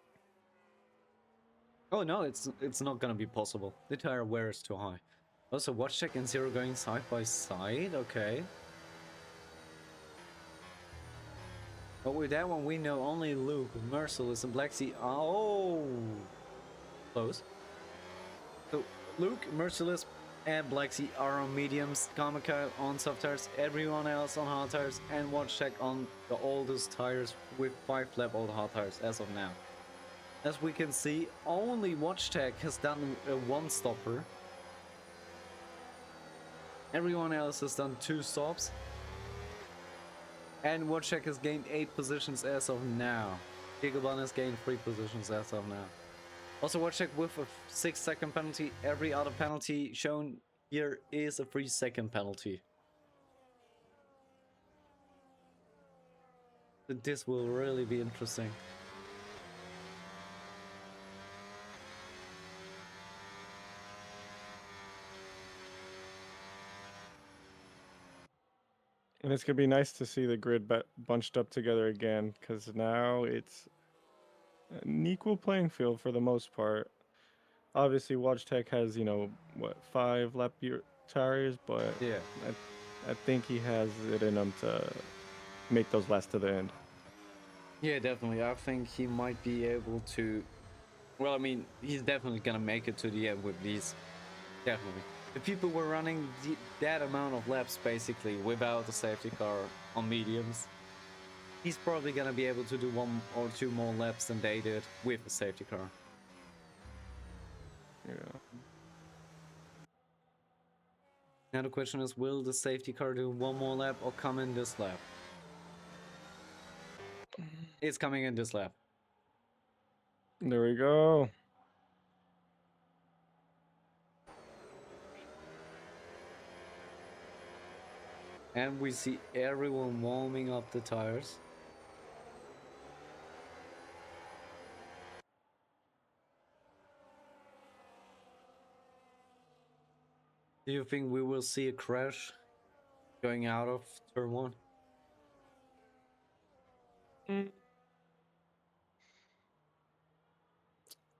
Oh no, it's not gonna be possible. The tire wear is too high. Also, Watch Tech and Zero going side by side. Okay. But with that one, we know only Luke, Merciless, and Black Sea. Oh, close. So Luke, Merciless, and Black Sea are on mediums. Kamikaze on soft tires. Everyone else on hard tires, and Watch Tech on the oldest tires with 5 lap old hard tires as of now. As we can see, only Watch Tech has done a 1-stopper. Everyone else has done 2 stops. And Watch Tech has gained 8 positions as of now. Gigaban has gained 3 positions as of now. Also, Watch Tech with a 6-second penalty. Every other penalty shown here is a 3-second penalty. This will really be interesting.
And it's gonna be nice to see the grid bunched up together again, because now it's an equal playing field for the most part. Obviously, Watch Tech has, you know, what, 5 lap tires, but
Yeah.
I think he has it in him to make those last to the end.
Yeah, definitely. I think he might be able to... Well, I mean, he's definitely gonna make it to the end with these. Definitely. If people were running that amount of laps, basically, without the safety car on mediums, he's probably gonna be able to do 1 or 2 more laps than they did with the safety car.
Yeah.
Now the question is, will the safety car do 1 more lap or come in this lap? It's coming in this lap.
There we go.
And we see everyone warming up the tires. Do you think we will see a crash going out of turn 1?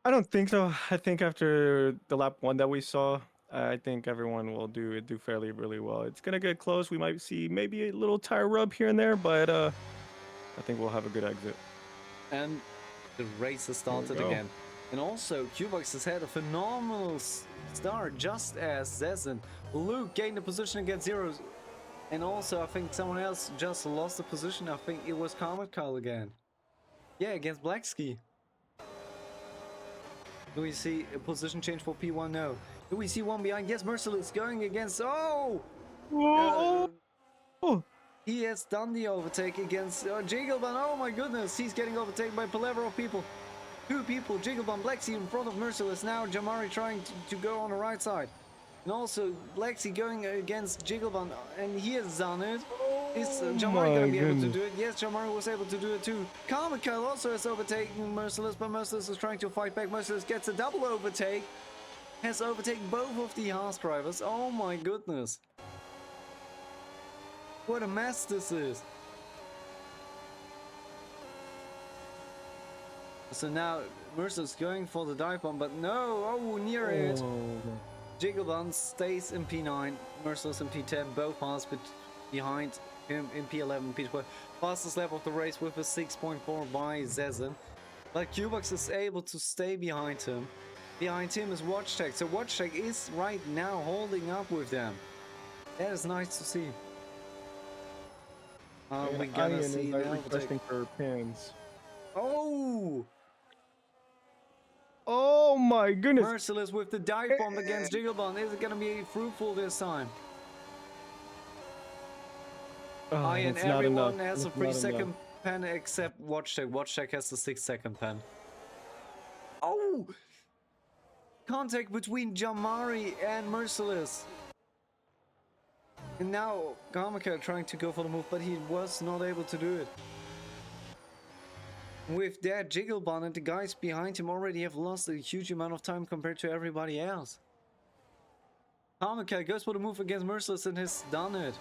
I don't think so. I think after the lap 1 that we saw, I think everyone will do fairly really well. It's gonna get close. We might see maybe a little tire rub here and there, but I think we'll have a good exit.
And the race has started
go.
again. And also, Qbox has had a phenomenal start, just as Zezen. Luke gained a position against Zeros. And also, I think someone else just lost a position. I think it was Comet Carl again. Yeah, against Blackski. Do we see a position change for P1? No. Do we see one behind? Yes, Merciless going against... Oh! He has done the overtake against Jiggleban. Oh my goodness, he's getting overtaken by Palevro people. 2 people, Jiggleban, Blacksea in front of Merciless. Now Jamari trying to go on the right side. And also Blacksea going against Jiggleban, and he has done it. Is Jamari going to be able to do it? Yes, Jamari was able to do it too. Carmichael also has overtaken Merciless, but Merciless is trying to fight back. Merciless gets a double overtake. Has overtaken both of the Haas drivers. Oh my goodness. What a mess this is. So now Mercer's going for the dive bomb, but no, oh, near it. Jigglebun stays in P9, Merciless in P10, both Haas behind him in P11, P12. Fastest lap of the race with a 6.4 by Zezen. But Cubox is able to stay behind him. Behind him is WatchTech. So WatchTech is right now holding up with them. That is nice to see.
And
We're gonna
Ian
see
is
now.
requesting for pins.
Oh!
Oh my goodness!
Merciless with the dive bomb against Jigglebon. Is it gonna be fruitful this time?
Oh,
Ian,
it's not enough.
everyone has a
It's not
3-second
enough.
pen except WatchTech. WatchTech has the 6-second pen. Oh! Contact between Jamari and Merciless. And now Kamika trying to go for the move, but he was not able to do it. With that, Jigglebon and the guys behind him already have lost a huge amount of time compared to everybody else. Kamika goes for the move against Merciless and has done it.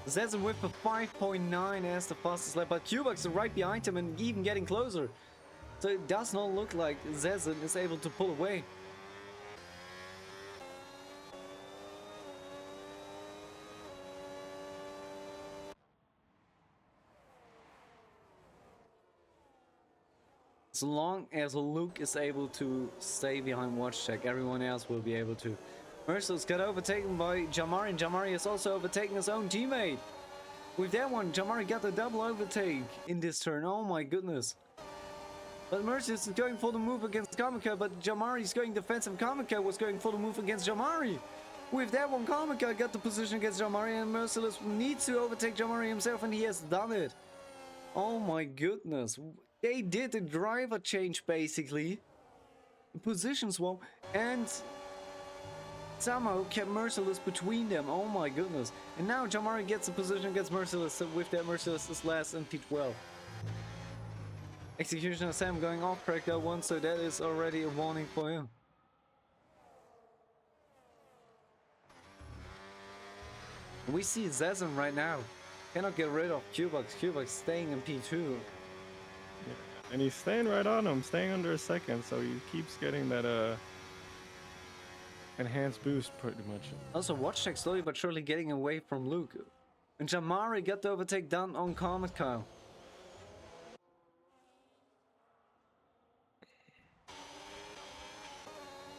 Zezen with a 5.9 as the fastest lap, but Cubox is right behind him and even getting closer. So it does not look like Zezen is able to pull away. As long as Luke is able to stay behind WatchTech, everyone else will be able to. Merciless got overtaken by Jamari, and Jamari has also overtaken his own teammate. With that one, Jamari got the double overtake in this turn. Oh my goodness. But Merciless is going for the move against Kamika, but Jamari is going defensive. Kamika was going for the move against Jamari. With that one, Kamika got the position against Jamari, and Merciless needs to overtake Jamari himself, and he has done it. Oh my goodness. They did a driver change, basically. Position swap, and somehow kept Merciless between them. Oh my goodness. And now Jamari gets a position against Merciless, so with that Merciless is last in P12. Executioner Sam going off track that one, so that is already a warning for him. We see Zezen right now. Cannot get rid of Cubox. Cubox staying in P2.
Yeah. And he's staying right on him, staying under a second, so he keeps getting that enhanced boost pretty much.
Also, WatchTech slowly but surely getting away from Luke. And Jamari got the overtake done on Comet Kyle.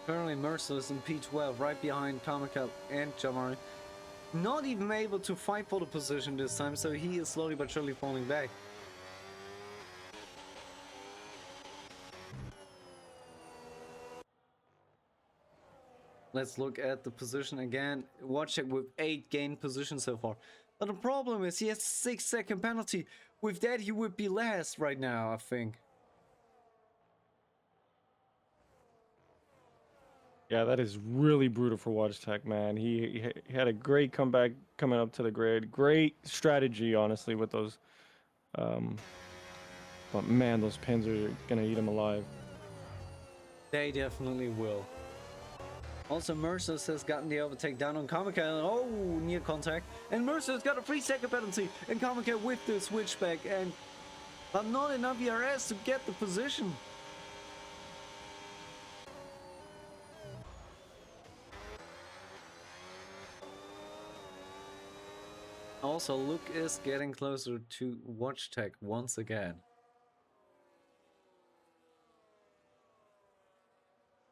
Currently Merciless in P12, right behind Comet Kyle and Jamari. Not even able to fight for the position this time, so he is slowly but surely falling back. Let's look at the position again. WatchTech with 8 gained positions so far. But the problem is he has a 6-second penalty. With that he would be last right now, I think.
Yeah, that is really brutal for WatchTech, man. He had a great comeback coming up to the grid. Great strategy, honestly, with those. But man, those pins are gonna eat him alive.
They definitely will. Also, Merciless has gotten the overtake down on Kamika. Oh, near contact. And Merciless got a 3-second penalty. And Kamika with the switchback. But not enough ERS to get the position. Also, Luke is getting closer to WatchTech once again.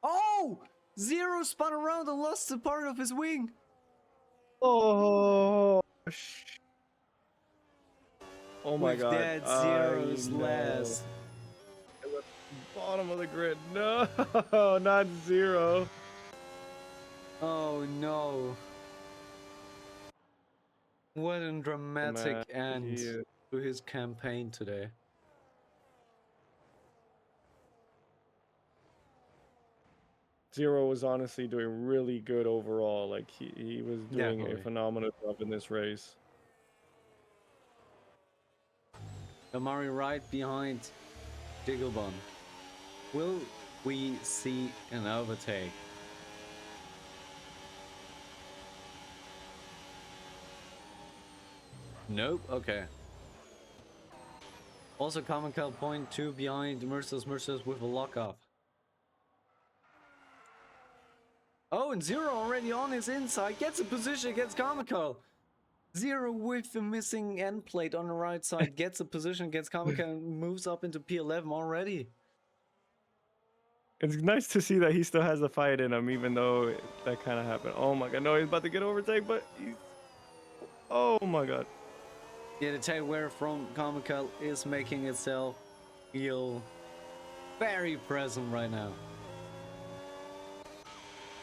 Oh! Zero spun around and lost a part of his wing.
Oh, oh my
With
god.
that, Zero's
no.
last.
Bottom of the grid. No, not Zero.
Oh no. What a dramatic end to his campaign today.
Zero was honestly doing really good overall. Like he was doing a phenomenal job in this race.
Amari right behind Jigglebon. Will we see an overtake? Nope, okay. Also, Common Cal point 2 behind Merciless with a lock off. Oh, and Zero already on his inside. Gets a position against Comical. Zero with the missing end plate on the right side. Gets a position against Comical and moves up into P11 already.
It's nice to see that he still has a fight in him, even though that kind of happened. Oh my god, no, he's about to get overtake, but he's... Oh my god.
Yeah, the tailwear from Comical is making itself feel very present right now.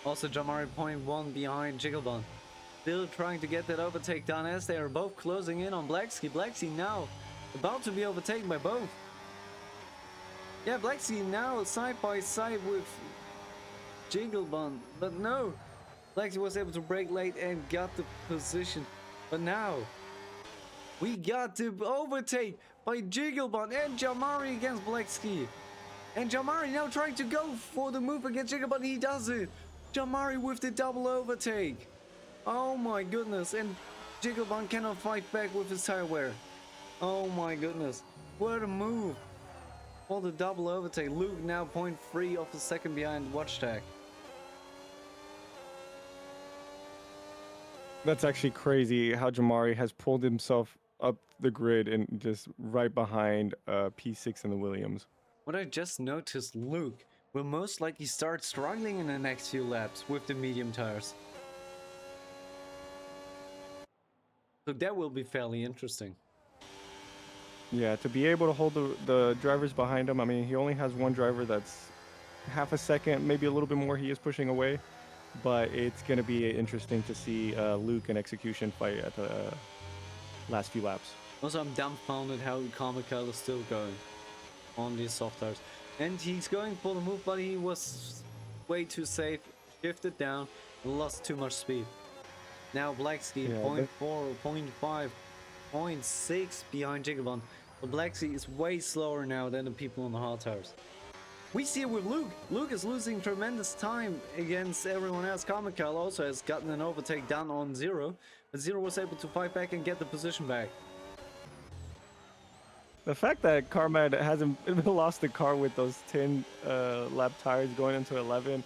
Also, Jamari 0.1 behind Jigglebun. Still trying to get that overtake done as they are both closing in on Blacksky. Blacksky now about to be overtaken by both. Yeah, Blacksky now side by side with Jigglebun, but no. Blacksky was able to brake late and got the position. But now, we got the overtake by Jigglebun and Jamari against Blacksky. And Jamari now trying to go for the move against Jigglebun. He does it. Jamari with the double overtake. Oh my goodness. And Jigglebun cannot fight back with his tire wear. Oh my goodness. What a move. For the double overtake. Luke now 0.3 of a second behind Watch Tag.
That's actually crazy how Jamari has pulled himself up the grid and just right behind P6 in the Williams.
What I just noticed, Luke will most likely start struggling in the next few laps with the medium tires. So that will be fairly interesting.
Yeah, to be able to hold the drivers behind him. I mean, he only has one driver that's half a second, maybe a little bit more he is pushing away. But it's going to be interesting to see Luke and Execution fight at the last few laps.
Also, I'm dumbfounded how Comical is still going on these soft tires. And he's going for the move, but he was way too safe. Shifted down, lost too much speed. Now Blacksky,
Yeah,
0.4, 0.5, 0.6 behind Jigglebun. But Blacksky is way slower now than the people on the hard tires. We see it with Luke. Luke is losing tremendous time against everyone else. Comical also has gotten an overtake down on Zero. But Zero was able to fight back and get the position back.
The fact that Carmad hasn't lost the car with those 10 lap tires going into 11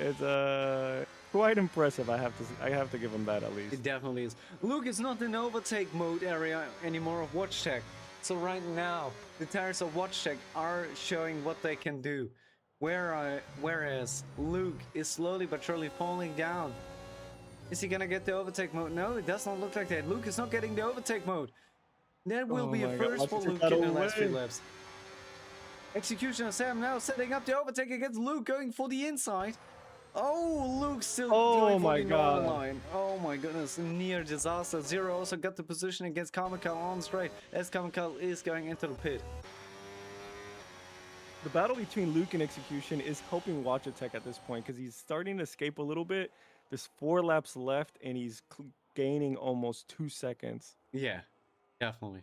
is quite impressive. I have to give him that at least.
It definitely is. Luke is not in the overtake mode area anymore of Watch Tech. So right now, the tires of Watch Tech are showing what they can do. Whereas Luke is slowly but surely falling down. Is he gonna get the overtake mode? No, it does not look like that. Luke is not getting the overtake mode. That will be a first for Luke in the last few laps. Executioner Sam now setting up the overtake against Luke, going for the inside. Oh, Luke still going for the normal line. Oh my goodness, near disaster. Zero also got the position against Comical on straight as Comical is going into the pit.
The battle between Luke and Execution is helping Watch Attack at this point because he's starting to escape a little bit. There's 4 laps left and he's gaining almost 2 seconds.
Yeah, definitely.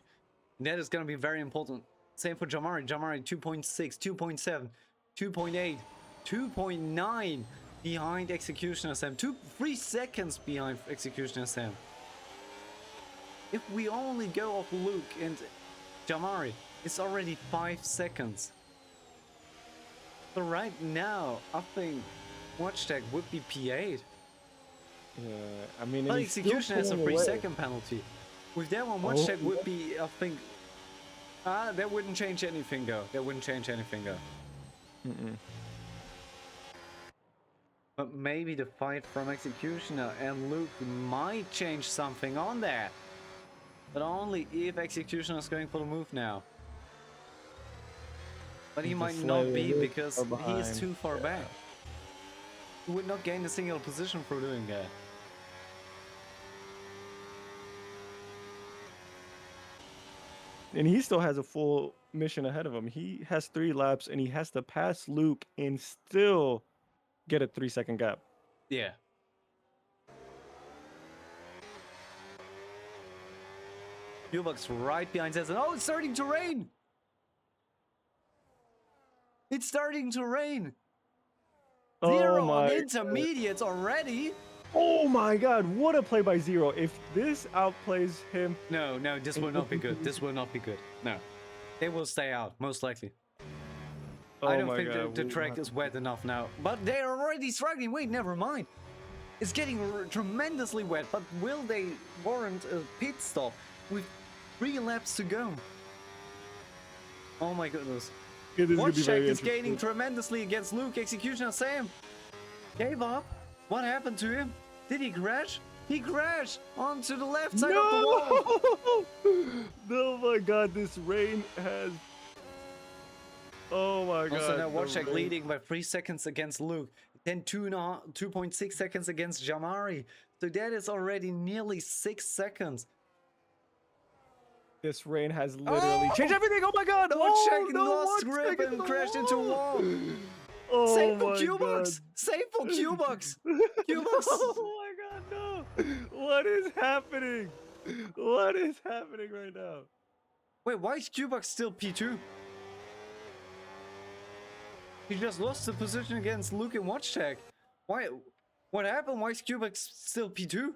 That is going to be very important. Same for Jamari. Jamari 2.6, 2.7, 2.8, 2.9 behind Executioner Sam. 3 seconds behind Executioner Sam. If we only go off Luke and Jamari, it's already 5 seconds. So right now, I think Watch Tech would be P8.
Yeah, I mean,
but Execution has a 3-second penalty. With that one, Watch Tech would be, I think... that wouldn't change anything, though. That wouldn't change anything, though. But maybe the fight from Executioner and Luke might change something on that. But only if Executioner is going for the move now. But he might not be because he is too far back. He would not gain a single position for doing that.
And he still has a full mission ahead of him. He has 3 laps and he has to pass Luke and still get a 3-second gap.
Yeah. Fuelbox right behind says, oh, it's starting to rain! It's starting to rain! Zero on intermediates already!
Oh my god, what a play by Zero. If this outplays him...
No, this will not be good. This will not be good. No. They will stay out, most likely. I
Oh
don't
my
think
God,
the
we'll
track
have
is
to-
wet enough now. But they're already struggling. Wait, never mind. It's getting tremendously wet, but will they warrant a pit stop with 3 laps to go? Oh my goodness.
Yeah, this is gonna be
Watchcheck
very
is gaining
interesting.
tremendously against Luke. Executioner Sam gave up. What happened to him? Did he crash? He crashed onto the left side of the wall.
Oh my God, this rain has. Oh my God.
Also now
the
Watchcheck
rain.
leading by 3 seconds against Luke. Then 2.6 seconds against Jamari. So that is already nearly 6 seconds.
This rain has literally changed everything. Oh my God!
Watchcheck
no,
lost
Watchcheck
grip
in
and
the
crashed into a wall.
Oh
Save for
my
Q-Bucks!
God.
Save for Q-Bucks! Q-Bucks!
Oh my God, no! What is happening? What is happening right now?
Wait, why is Q-Bucks still P2? He just lost the position against Luke and Watchcheck. Why? What happened? Why is Q-Bucks still P2?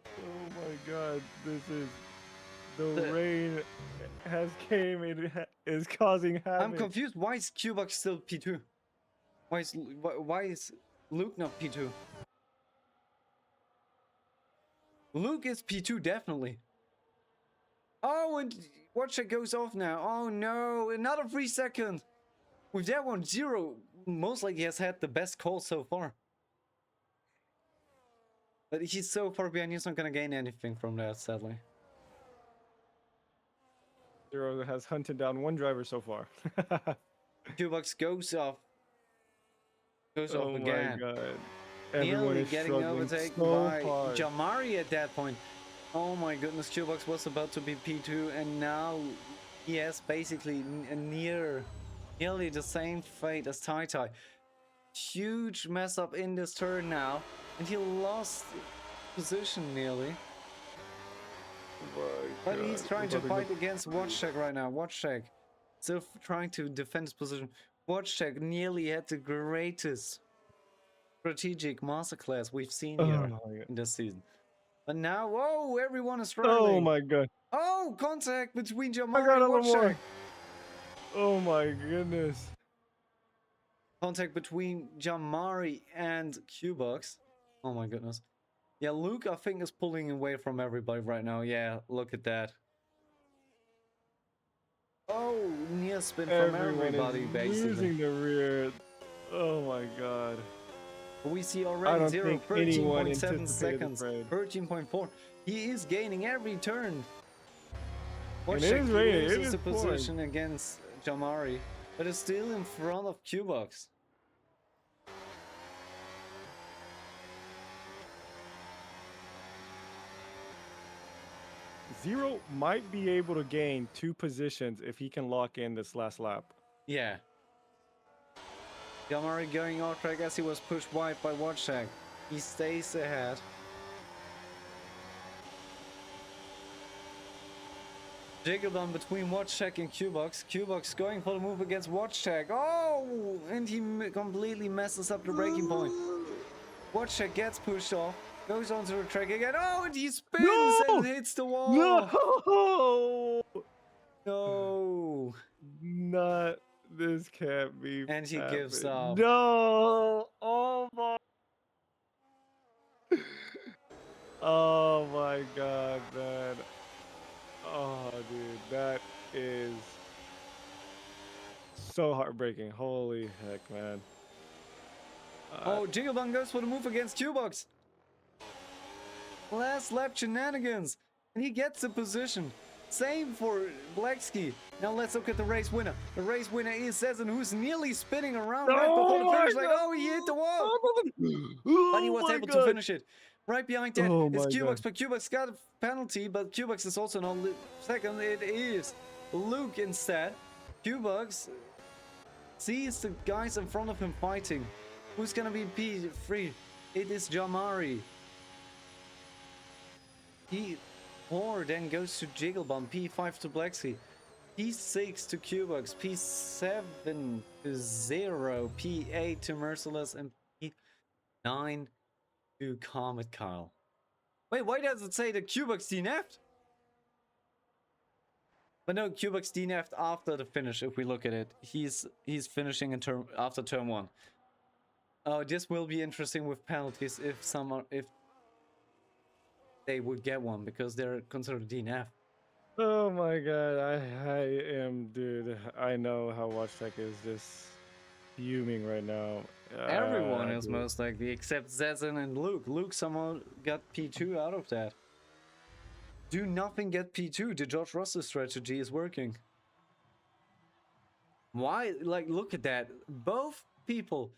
Oh my God, this is... The rain has came and is causing havoc.
I'm confused. Why is Q-Bucks still P2? Why is Luke not P2? Luke is P2 definitely. Oh, and Watchcheck goes off now. Oh no, another 3 seconds. With that one, Zero most likely has had the best call so far. But he's so far behind, he's not gonna gain anything from that, sadly.
Zero has hunted down one driver so far.
Q-Bucks goes off. Goes
Oh
off
my
again.
God. Everyone
Nearly
is
getting
struggling
overtaken
so
by
hard.
Jamari at that point. Oh my goodness, Q-Bucks was about to be P2 and now he has basically nearly the same fate as Tai. Huge mess up in this turn now and he lost position nearly. But he's trying to fight against Watchcheck right now. Watchcheck still trying to defend his position. Watchcheck nearly had the greatest strategic masterclass we've seen here in this season. But now, whoa, everyone is struggling.
Oh my God.
Oh, contact between
I
Jamari
got
and
a little more.
Watchcheck.
Oh my goodness.
Contact between Jamari and Q-Bucks. Oh my goodness. Yeah, Luke, I think, is pulling away from everybody right now. Yeah, look at that. Oh, near spin from everybody,
is
basically.
losing the rear. Oh my God.
We see
I
already
don't
0,
think anyone
13.7
anticipated
seconds,
Fred.
13.4. He is gaining every turn.
And it
Watchcheck
is raining, it
loses
is
the
pouring.
position against Jamari, but is still in front of Q-Bucks.
Zero might be able to gain 2 positions if he can lock in this last lap.
Yeah. Jamari going off track as he was pushed wide by Watchcheck. He stays ahead. Jiggled on between Watchcheck and Q-Bucks. Q-Bucks going for the move against Watchcheck. Oh! And he completely messes up the braking point. Watchcheck gets pushed off. Goes onto the track again. Oh, and he spins and hits the wall.
No!
No.
Not. This can't be.
And he gives up.
No! Oh my. Oh my God, man. Oh, dude, that is so heartbreaking. Holy heck, man.
Oh, Jigglebun goes for the move against Q-Bucks. Last lap shenanigans. And he gets the position. Same for Blacksky. Now let's look at the race winner. The race winner is Sezen, who's nearly spinning around right before the finish line. Oh, he hit the wall. But he was able to finish it. Right behind that is Q-Bucks, but Q-Bucks got a penalty, but Q-Bucks is also not second. It is Luke instead. Q-Bucks sees the guys in front of him fighting. Who's gonna be P3? It is Jamari. P4 then goes to Jigglebum, P5 to Blacksky, P6 to Q-Bucks, P7 to Zero, P8 to Merciless, and P9 to Comet Kyle. Wait, why does it say the Q-Bucks DNF'd? But no, Cubax DNF'd after the finish. If we look at it, he's finishing in after turn 1. Oh, this will be interesting with penalties if they would get one, because they're considered DNF.
Oh my god, I am, dude. I know how Watch Tech is just fuming right now.
Everyone is
dude.
most likely, except Zezin and Luke. Luke somehow got P2 out of that. Do nothing, get P2. The George Russell strategy is working. Why? Like, look at that. Both people,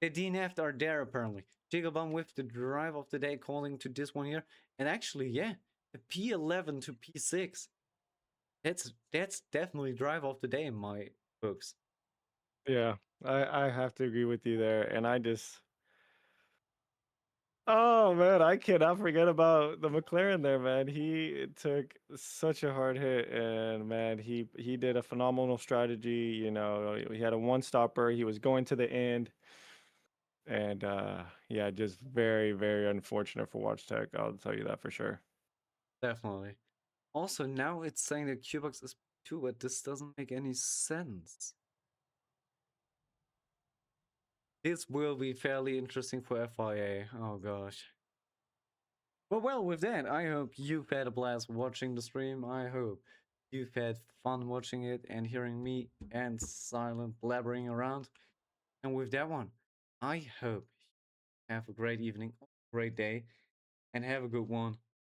the DNF'd are there apparently. Jigglebum with the drive of the day calling to this one here. And actually, yeah, a P11 to P6. That's definitely drive of the day in my books.
Yeah, I have to agree with you there. And I just... Oh man, I cannot forget about the McLaren there, man. He took such a hard hit, and man, he did a phenomenal strategy. You know, he had a one stopper. He was going to the end, and yeah, just very, very unfortunate for Watch Tech. I'll tell you that for sure.
Definitely. Also, now it's saying that Cubox is 2, but this doesn't make any sense. This will be fairly interesting for FIA. Oh gosh. But well, with that, I hope you've had a blast watching the stream. I hope you've had fun watching it and hearing me and Silent blabbering around. And with that one, I hope you have a great evening, great day, and have a good one.